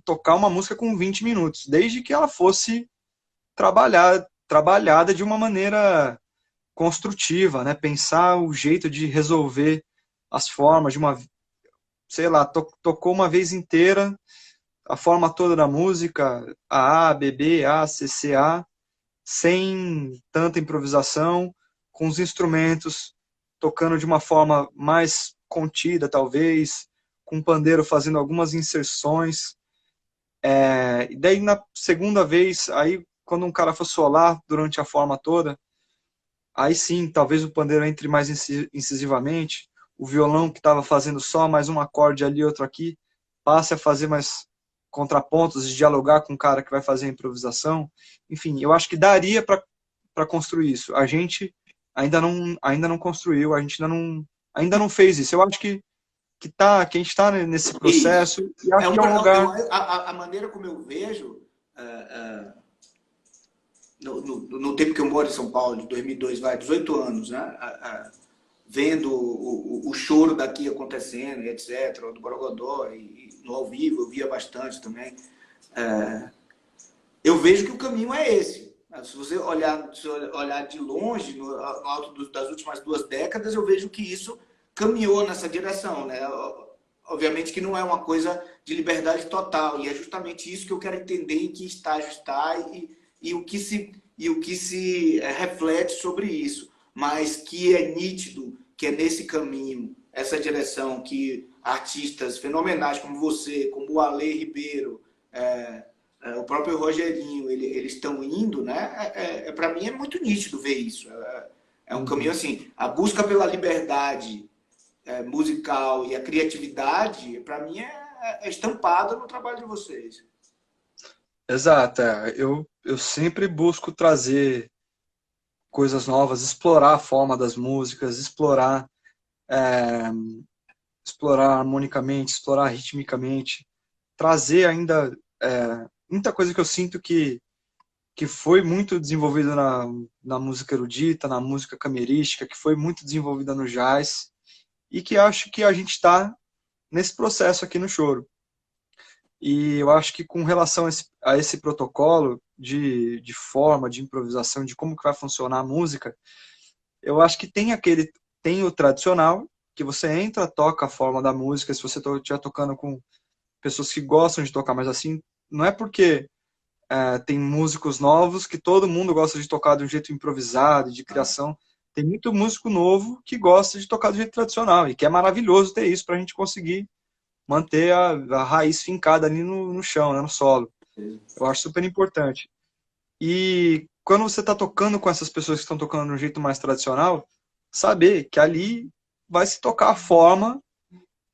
tocar uma música com 20 minutos, desde que ela fosse trabalhada de uma maneira construtiva, né? Pensar o jeito de resolver as formas de uma, sei lá, tocou uma vez inteira a forma toda da música, A, B, B, A, C, C, A, sem tanta improvisação, com os instrumentos tocando de uma forma mais contida, talvez, com o pandeiro fazendo algumas inserções. E daí, na segunda vez, aí, quando um cara for solar durante a forma toda, aí sim, talvez o pandeiro entre mais incisivamente, o violão que estava fazendo só mais um acorde ali, outro aqui, passe a fazer mais contrapontos e dialogar com o cara que vai fazer a improvisação. Enfim, eu acho que daria para construir isso. A gente ainda não construiu, a gente ainda não fez isso. Eu acho que a gente está nesse Isso. processo e acho É que é um lugar. a maneira como eu vejo, no tempo que eu moro em São Paulo, de 2002, vai, 18 anos, né? vendo o choro daqui acontecendo, e etc., do Borogodó, e no ao vivo eu via bastante também. Eu vejo que o caminho é esse. Se você olhar de longe, no alto das últimas 2 décadas, eu vejo que isso caminhou nessa direção, né? Obviamente que não é uma coisa de liberdade total, e é justamente isso que eu quero entender em que estágio está e o que se reflete sobre isso, mas que é nítido que é nesse caminho, essa direção que artistas fenomenais como você, como o Ale Ribeiro, o próprio Rogerinho, eles estão indo, né? Para mim é muito nítido ver isso. É um caminho assim, a busca pela liberdade musical e a criatividade, para mim, é estampada no trabalho de vocês. Exato, eu sempre busco trazer coisas novas, explorar a forma das músicas, explorar harmonicamente, explorar ritmicamente, trazer ainda muita coisa que eu sinto que foi muito desenvolvida na música erudita, na música camerística, que foi muito desenvolvida no jazz, e que acho que a gente está nesse processo aqui no Choro. E eu acho que com relação a esse protocolo de forma, de improvisação, de como que vai funcionar a música, eu acho que tem o tradicional, que você entra, toca a forma da música, se você estiver tocando com pessoas que gostam de tocar, mas assim, não é porque tem músicos novos que todo mundo gosta de tocar de um jeito improvisado, de criação. Tem muito músico novo que gosta de tocar do jeito tradicional, e que é maravilhoso ter isso para a gente conseguir manter a raiz fincada ali no chão, né, no solo. Eu acho super importante. E quando você está tocando com essas pessoas que estão tocando de um jeito mais tradicional, saber que ali vai se tocar a forma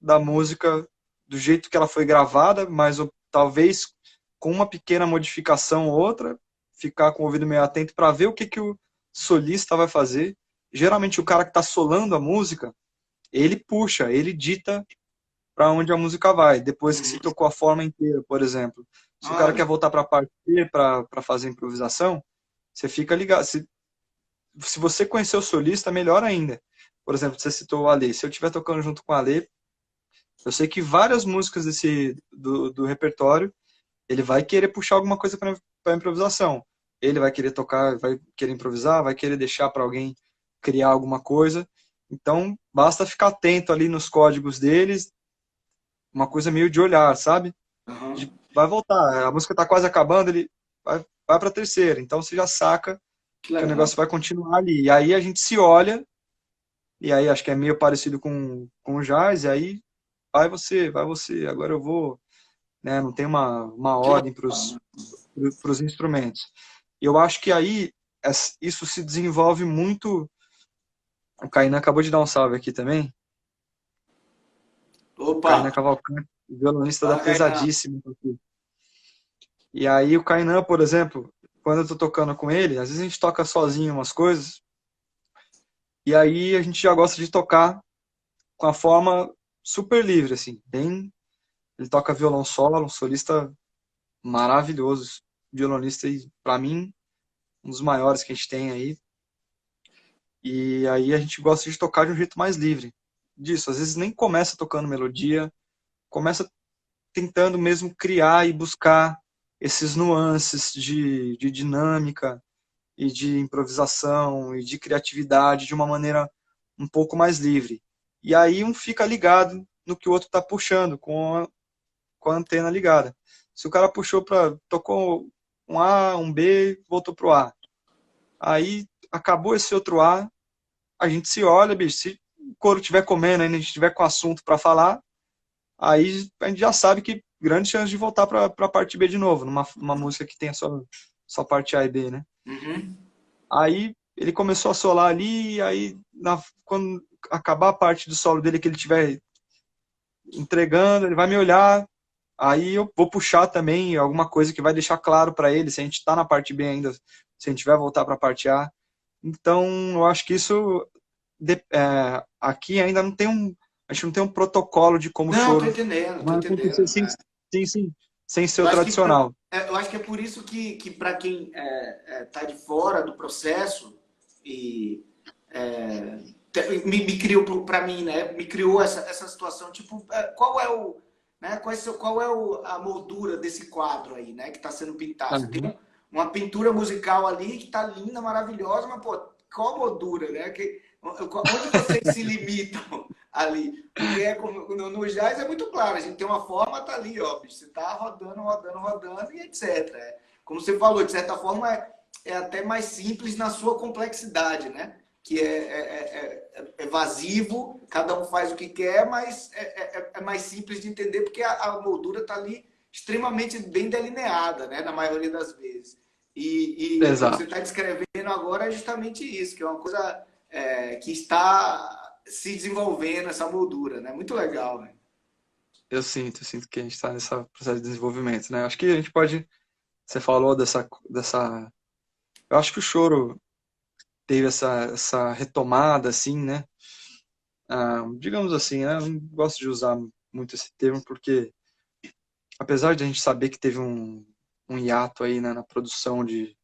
da música do jeito que ela foi gravada, mas talvez com uma pequena modificação ou outra, ficar com o ouvido meio atento para ver o que o solista vai fazer. Geralmente o cara que está solando a música, ele puxa, ele dita para onde a música vai, depois que se tocou a forma inteira, por exemplo. Se o cara quer Olha, voltar para a parte B para fazer improvisação, você fica ligado. Se você conhecer o solista, melhor ainda. Por exemplo, você citou o Ale. Se eu estiver tocando junto com o Ale, eu sei que várias músicas do repertório, ele vai querer puxar alguma coisa para improvisação. Ele vai querer tocar, vai querer improvisar, vai querer deixar para alguém criar alguma coisa. Então, basta ficar atento ali nos códigos deles, uma coisa meio de olhar, sabe? uhum. Vai voltar, a música está quase acabando, ele vai para a terceira. Então, você já saca Que que o legal. negócio vai continuar ali. E aí a gente se olha, e aí acho que é meio parecido com o jazz, e aí vai você, agora eu vou, né? Não tem uma Que ordem para legal, né? os instrumentos. Eu acho que aí isso se desenvolve muito. O Kainan acabou de dar um salve aqui também. O Opa, Kainan Cavalcante, violonista da fala, Kainan. Pesadíssima aqui. E aí o Kainan, por exemplo, quando eu tô tocando com ele, às vezes a gente toca sozinho umas coisas, e aí a gente já gosta de tocar com a forma super livre, assim, bem. Ele toca violão solo, um solista maravilhoso, violonista e para mim um dos maiores que a gente tem aí. E aí a gente gosta de tocar de um jeito mais livre. Disso, às vezes nem começa tocando melodia, começa tentando mesmo criar e buscar esses nuances de dinâmica e de improvisação e de criatividade de uma maneira um pouco mais livre. E aí um fica ligado no que o outro está puxando com a antena ligada. Se o cara puxou para tocou um A, um B, voltou pro A. Aí acabou esse outro A gente se olha, bicho, se o couro estiver comendo, ainda a gente estiver com assunto para falar, aí a gente já sabe que grande chance de voltar para a parte B de novo, numa música que tenha só parte A e B, né? Uhum. Aí ele começou a solar ali, aí quando acabar a parte do solo dele que ele estiver entregando, ele vai me olhar, aí eu vou puxar também alguma coisa que vai deixar claro para ele se a gente está na parte B ainda, se a gente vai voltar para a parte A. Então, eu acho que isso aqui ainda não tem a gente não tem um protocolo de como o Não, tô choro entendendo, tô vai acontecer entendendo. sem, sem ser Eu o acho que, tradicional. eu acho que é por isso que para quem está de fora do processo e me criou para mim, né? Me criou essa situação, tipo, qual é o, né? Qual é a moldura desse quadro aí, né? Que está sendo pintado. Você tem Aham. uma pintura musical ali que está linda, maravilhosa, mas pô, qual a moldura, né? Onde vocês se limitam ali? Porque no jazz é muito claro, a gente tem uma forma, tá ali, ó, bicho, você tá rodando, rodando, rodando e etc. Como você falou, de certa forma é até mais simples na sua complexidade, né? Que é evasivo, cada um faz o que quer, mas é mais simples de entender porque a moldura está ali extremamente bem delineada, né, na maioria das vezes. E o que você Exato. está descrevendo agora é justamente isso, que é uma coisa que está se desenvolvendo, essa moldura, né? Muito legal, né? Eu sinto que a gente está nesse processo de desenvolvimento, né? Acho que a gente pode, você falou dessa, eu acho que o choro teve essa retomada, assim, né? Digamos assim, né? Eu não gosto de usar muito esse termo porque, apesar de a gente saber que teve um hiato aí, né, na produção de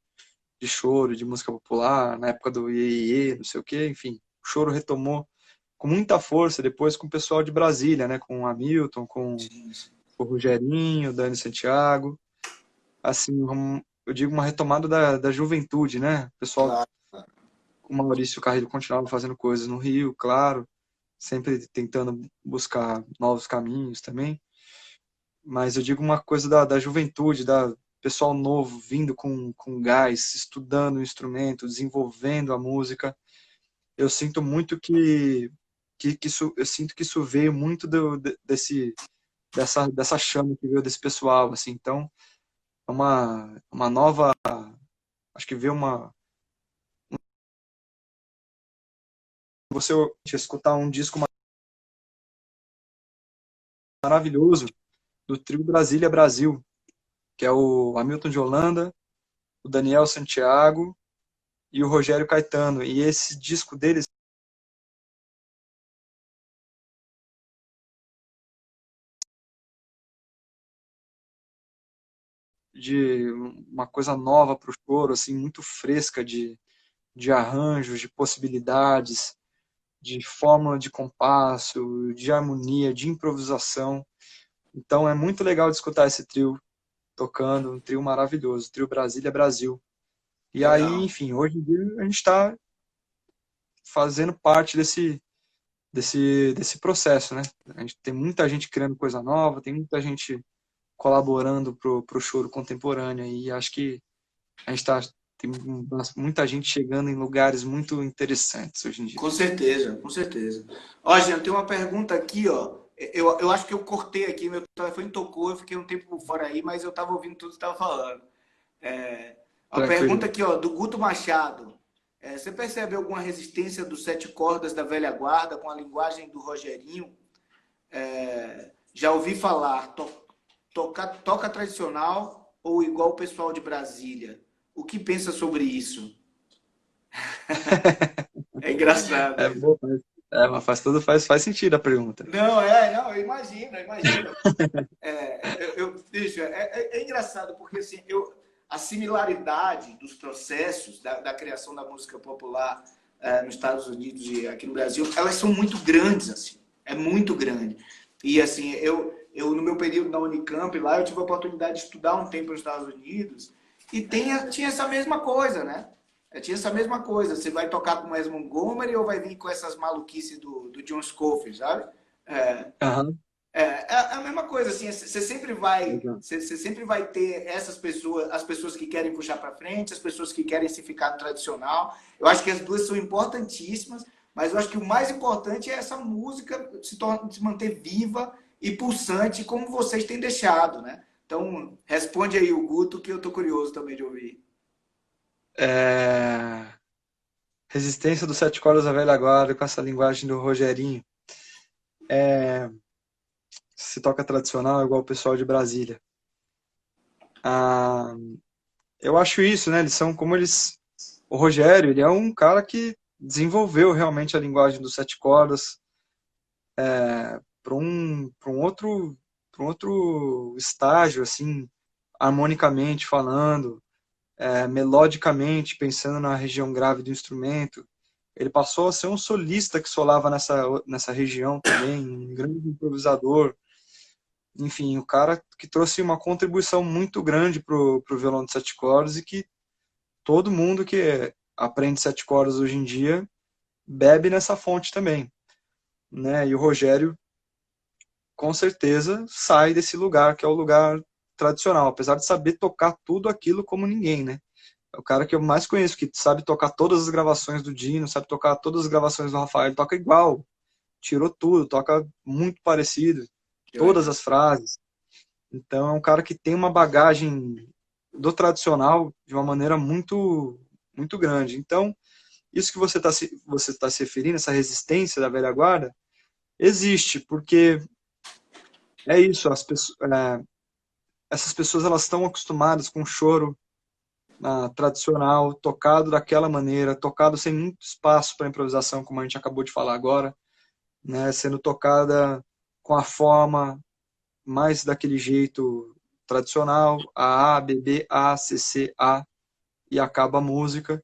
choro, de música popular, na época do Iê, não sei o quê, enfim, o choro retomou com muita força depois com o pessoal de Brasília, né, com o Hamilton, com Sim, sim. o Rogerinho, Dani Santiago, assim, eu digo uma retomada da juventude, né, o pessoal, Claro. o Maurício Carrilho continuava fazendo coisas no Rio, claro, sempre tentando buscar novos caminhos também, mas eu digo uma coisa da juventude, da pessoal novo, vindo com gás, estudando o instrumento, desenvolvendo a música. Eu sinto muito que isso, eu sinto que isso veio muito dessa chama que veio desse pessoal, assim. Então, é uma nova, acho que veio você escutar um disco maravilhoso do trio Brasília Brasil, que é o Hamilton de Holanda, o Daniel Santiago e o Rogério Caetano. E esse disco deles de uma coisa nova para o choro, assim, muito fresca de arranjos, de possibilidades, de fórmula de compasso, de harmonia, de improvisação. Então é muito legal de escutar esse trio tocando, um trio maravilhoso, o trio Brasília Brasil. E aí, Legal. enfim, hoje em dia a gente está fazendo parte desse processo, né? A gente tem muita gente criando coisa nova, tem muita gente colaborando pro choro contemporâneo e acho que a gente tá tem muita gente chegando em lugares muito interessantes hoje em dia. Com certeza, com certeza. Ó, Jean, tem uma pergunta aqui, ó. Eu acho que eu cortei aqui, meu telefone tocou, eu fiquei um tempo fora aí, mas eu estava ouvindo tudo que você estava falando. É, a pergunta Tranquilo. aqui, ó, do Guto Machado. Você percebe alguma resistência dos sete cordas da velha guarda com a linguagem do Rogerinho? Já ouvi falar, toca tradicional ou igual o pessoal de Brasília? O que pensa sobre isso? É engraçado É, isso. boa, mas faz sentido a pergunta. Não, eu imagino, eu imagino. Bicho, é engraçado, porque assim, a similaridade dos processos da criação da música popular nos Estados Unidos e aqui no Brasil, elas são muito grandes, assim, é muito grande. E assim, no meu período na Unicamp, lá eu tive a oportunidade de estudar um tempo nos Estados Unidos e tinha essa mesma coisa, né? Tinha essa mesma coisa, você vai tocar com o Wes Montgomery ou vai vir com essas maluquices do John Scofield, sabe? É, Aham, é a mesma coisa, assim, exato. você sempre vai ter essas pessoas, as pessoas que querem puxar para frente, as pessoas que querem se ficar no tradicional. Eu acho que as duas são importantíssimas, mas eu acho que o mais importante é essa música se manter viva e pulsante, como vocês têm deixado, né? Então, responde aí o Guto, que eu tô curioso também de ouvir. É, Resistência dos Sete Cordas da Velha Guarda com essa linguagem do Rogerinho. Se toca tradicional igual o pessoal de Brasília. Ah, eu acho isso, né? Eles são como eles. O Rogério, ele é um cara que desenvolveu realmente a linguagem dos sete cordas para um outro estágio, assim, harmonicamente falando, melodicamente, pensando na região grave do instrumento. ele passou a ser um solista que solava nessa região também, um grande improvisador. Enfim, o cara que trouxe uma contribuição muito grande pro violão de sete cordas e que todo mundo que aprende sete cordas hoje em dia bebe nessa fonte também, né? E o Rogério, com certeza, sai desse lugar que é o lugar tradicional, apesar de saber tocar tudo aquilo como ninguém, né? É o cara que eu mais conheço, que sabe tocar todas as gravações do Dino, sabe tocar todas as gravações do Rafael, ele toca igual, tirou tudo, toca muito parecido, Que todas legal. as frases. Então é um cara que tem uma bagagem do tradicional de uma maneira muito, muito grande. Então, isso que você tá se referindo, essa resistência da velha guarda, existe, porque é isso, essas pessoas elas estão acostumadas com o choro tradicional, tocado daquela maneira, tocado sem muito espaço para improvisação, como a gente acabou de falar agora, né, sendo tocada com a forma mais daquele jeito tradicional, A, B, B, A, C, C, A, e acaba a música.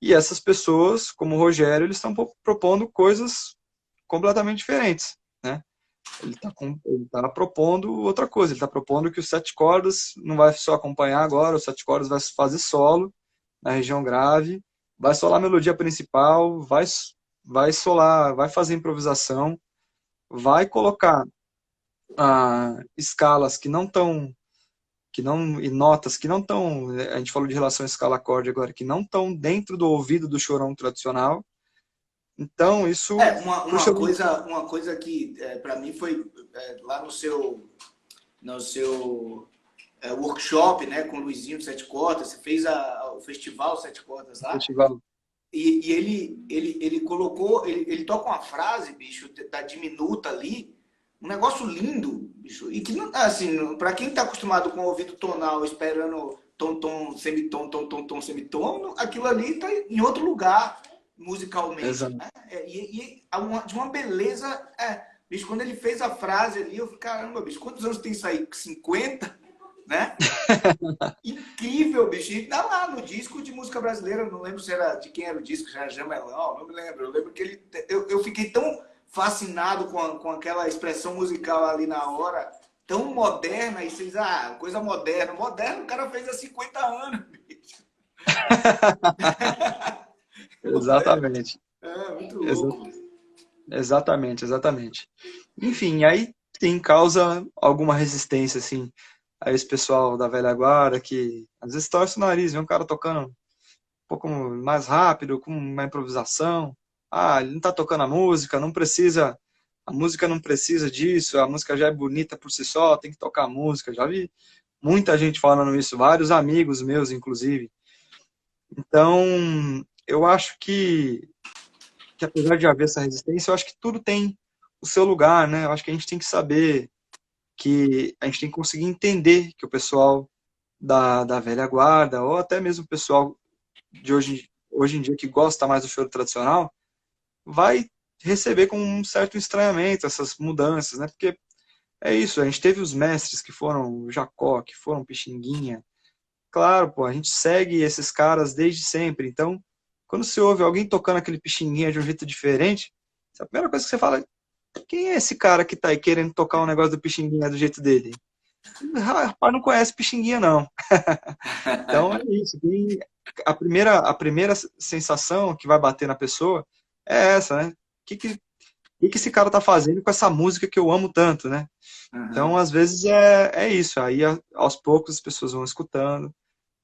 E essas pessoas, como o Rogério, eles estão propondo coisas completamente diferentes, né? Ele tá propondo outra coisa, ele está propondo que os sete cordas não vai só acompanhar agora, os sete cordas vai fazer solo na região grave, vai solar a melodia principal, vai solar, vai fazer improvisação, vai colocar escalas que não estão, e notas que não estão, a gente falou de relação escala-acorde agora, que não estão dentro do ouvido do chorão tradicional. Então, isso, por ser Uma coisa que para mim foi lá no seu workshop, né, com o Luizinho de Sete Cordas, você fez o festival Sete Cordas um lá, festival. e ele colocou, ele toca uma frase, bicho, da diminuta ali, um negócio lindo, bicho, e que, assim, para quem está acostumado com o ouvido tonal, esperando tom, tom, semitom, tom, tom, tom, semitom, aquilo ali está em outro lugar musicalmente, Exato. né? De uma beleza, bicho, quando ele fez a frase ali, eu falei, caramba, bicho, quantos anos tem isso aí? 50, né? Incrível, bicho. E tá lá no disco de música brasileira, não lembro se era de quem era o disco, se era Jamelão, não me lembro. Eu lembro que eu fiquei tão fascinado com aquela expressão musical ali na hora, tão moderna, e vocês, coisa moderna. Moderna o cara fez há 50 anos, bicho. Moderno. Exatamente. Muito Exa- louco. exatamente, exatamente. Enfim, aí tem causa alguma resistência, assim, a esse pessoal da velha guarda que às vezes torce o nariz, vê um cara tocando um pouco mais rápido, com uma improvisação. Ah, ele não tá tocando a música não precisa disso, a música já é bonita por si só, tem que tocar a música. Já vi muita gente falando isso, vários amigos meus, inclusive. Então, eu acho que apesar de haver essa resistência, eu acho que tudo tem o seu lugar, né? Eu acho que a gente tem que saber que a gente tem que conseguir entender que o pessoal da velha guarda, ou até mesmo o pessoal de hoje em dia que gosta mais do choro tradicional, vai receber com um certo estranhamento essas mudanças, né? Porque é isso, a gente teve os mestres que foram o Jacó, que foram Pixinguinha. Claro, pô, a gente segue esses caras desde sempre. Então, quando você ouve alguém tocando aquele Pixinguinha de um jeito diferente, a primeira coisa que você fala, quem é esse cara que tá aí querendo tocar um negócio do Pixinguinha do jeito dele? Rapaz, não conhece Pixinguinha, não. Então é isso. A primeira sensação que vai bater na pessoa é essa, né? O que esse cara tá fazendo com essa música que eu amo tanto, né? Então, Uhum. às vezes é isso. Aí, aos poucos, as pessoas vão escutando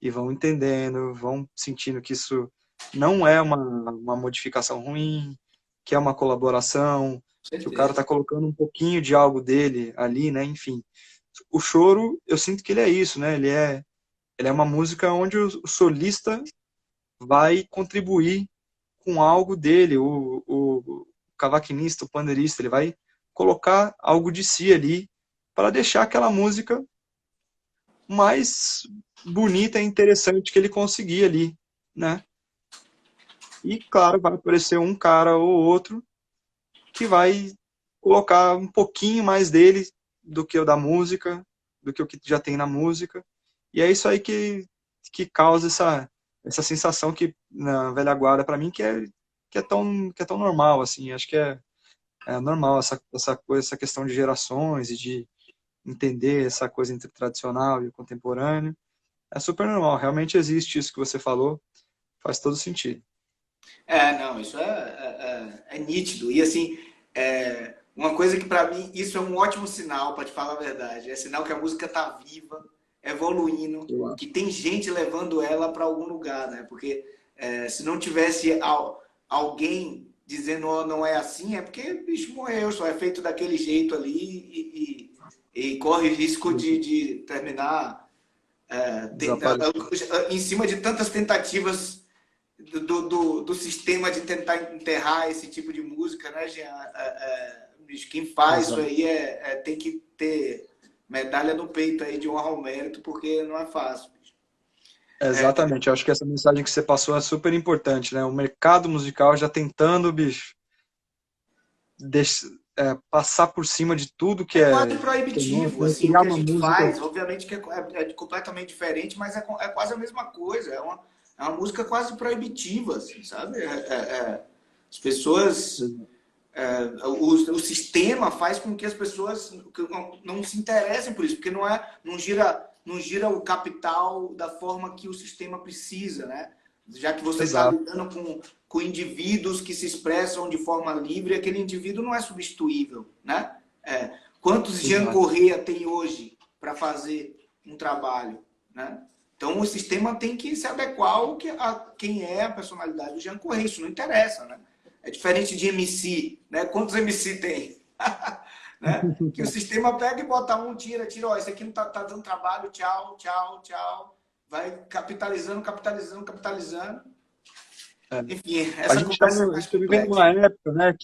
e vão entendendo, vão sentindo que isso não é uma modificação ruim, que é uma colaboração, que o cara tá Certeza. colocando um pouquinho de algo dele ali, né? Enfim, o choro, eu sinto que ele é isso, né? Ele é uma música onde o solista vai contribuir com algo dele, o cavaquinista, o pandeirista, ele vai colocar algo de si ali para deixar aquela música mais bonita e interessante que ele conseguir ali, né? E claro, vai aparecer um cara ou outro que vai colocar um pouquinho mais dele do que o da música, do que o que já tem na música. E é isso aí que causa essa sensação que na velha guarda para mim que que é tão normal, assim. Acho que é normal essa coisa, essa questão de gerações e de entender essa coisa entre o tradicional e o contemporâneo. É super normal, realmente existe isso que você falou, faz todo sentido. Não, isso é nítido. E assim, uma coisa que para mim isso é um ótimo sinal, para te falar a verdade. É sinal que a música tá viva, evoluindo, Eu acho. que tem gente levando ela para algum lugar, né? Porque se não tivesse alguém dizendo oh, não é assim, é porque o bicho morreu, só é feito daquele jeito ali e corre risco de terminar Desaparece. em cima de tantas tentativas do sistema de tentar enterrar esse tipo de música, né, Jean? Quem faz isso Exato. aí tem que ter medalha no peito aí de honra ao mérito, porque não é fácil. Exatamente, eu acho que essa mensagem que você passou é super importante, né? O mercado musical já tentando, bicho, passar por cima de tudo É quase que é nosso, proibitivo, né? assim, o Criar que a uma gente música. faz, obviamente que é completamente diferente, mas é quase a mesma coisa, é uma música quase proibitiva, assim, sabe? As pessoas o sistema faz com que as pessoas não se interessem por isso, porque não gira o capital da forma que o sistema precisa, né? Já que você está Exato, lidando com indivíduos que se expressam de forma livre, aquele indivíduo não é substituível, né? Quantos Jean exato. Correia tem hoje para fazer um trabalho, né? Então o sistema tem que se adequar a quem é a personalidade do Jean Correia, isso não interessa, né? É diferente de MC, né? Quantos MC tem? Né? Que o sistema pega e bota um, tira, ó, esse aqui não tá dando trabalho, tchau, tchau, tchau. Vai capitalizando, capitalizando, capitalizando. É. Enfim, A essa gente está conversa é mais vivendo complexa. uma época, né,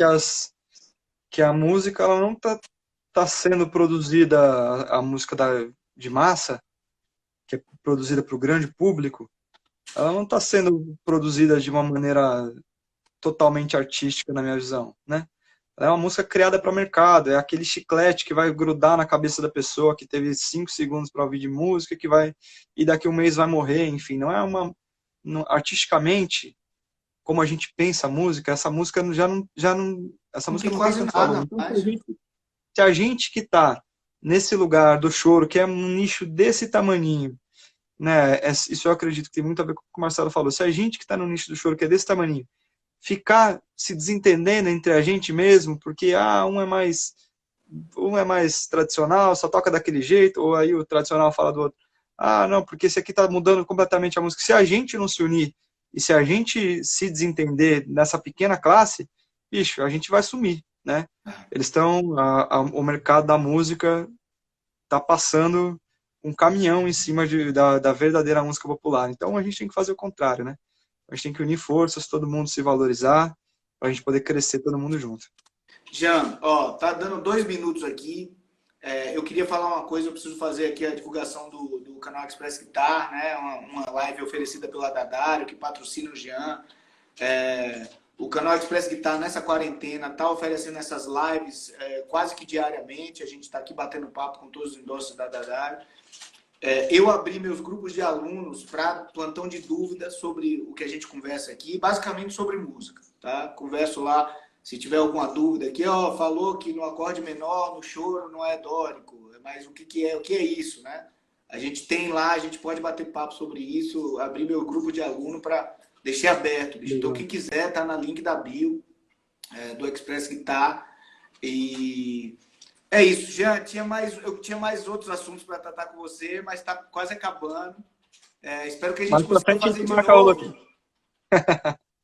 que a música ela não tá sendo produzida, a música de massa, que é produzida para o grande público, ela não está sendo produzida de uma maneira totalmente artística, na minha visão, né? É uma música criada para o mercado, é aquele chiclete que vai grudar na cabeça da pessoa que teve 5 segundos para ouvir de música, que vai e daqui a um mês vai morrer, enfim, não é uma artisticamente como a gente pensa a música, essa música essa Não música tem não tem quase tanto valor. nada Então, mais. se a gente que está nesse lugar do choro, que é um nicho desse tamaninho, né? Isso eu acredito que tem muito a ver com o que o Marcelo falou. Se a gente que está no nicho do choro, que é desse tamaninho, ficar se desentendendo entre a gente mesmo, porque um é mais tradicional, só toca daquele jeito, ou aí o tradicional fala do outro. Ah, não, porque esse aqui está mudando completamente a música. Se a gente não se unir e se a gente se desentender nessa pequena classe, bicho, a gente vai sumir, né? Eles estão, o mercado da música está passando um caminhão em cima da verdadeira música popular. Então a gente tem que fazer o contrário, né? A gente tem que unir forças, todo mundo se valorizar, para a gente poder crescer todo mundo junto. Jean, ó, tá dando 2 minutos aqui. Eu queria falar uma coisa, eu preciso fazer aqui a divulgação do canal Express Guitar, né? Uma live oferecida pela Dadário, que patrocina o Jean. O canal Express Guitar nessa quarentena está oferecendo essas lives quase que diariamente. A gente está aqui batendo papo com todos os endossos da Dadário. Eu abri meus grupos de alunos para plantão de dúvidas sobre o que a gente conversa aqui, basicamente sobre música, tá? Converso lá, se tiver alguma dúvida aqui, ó, falou que no acorde menor, no choro, não é dórico, mas o que é isso, né? A gente tem lá, a gente pode bater papo sobre isso, abrir meu grupo de aluno para deixar aberto, bicho. Então, quem quiser, tá na link da bio do Express Guitar. E é isso, já eu tinha mais outros assuntos para tratar com você, mas está quase acabando. Espero que a gente Mais pra consiga frente a fazer gente de marca outro. novo.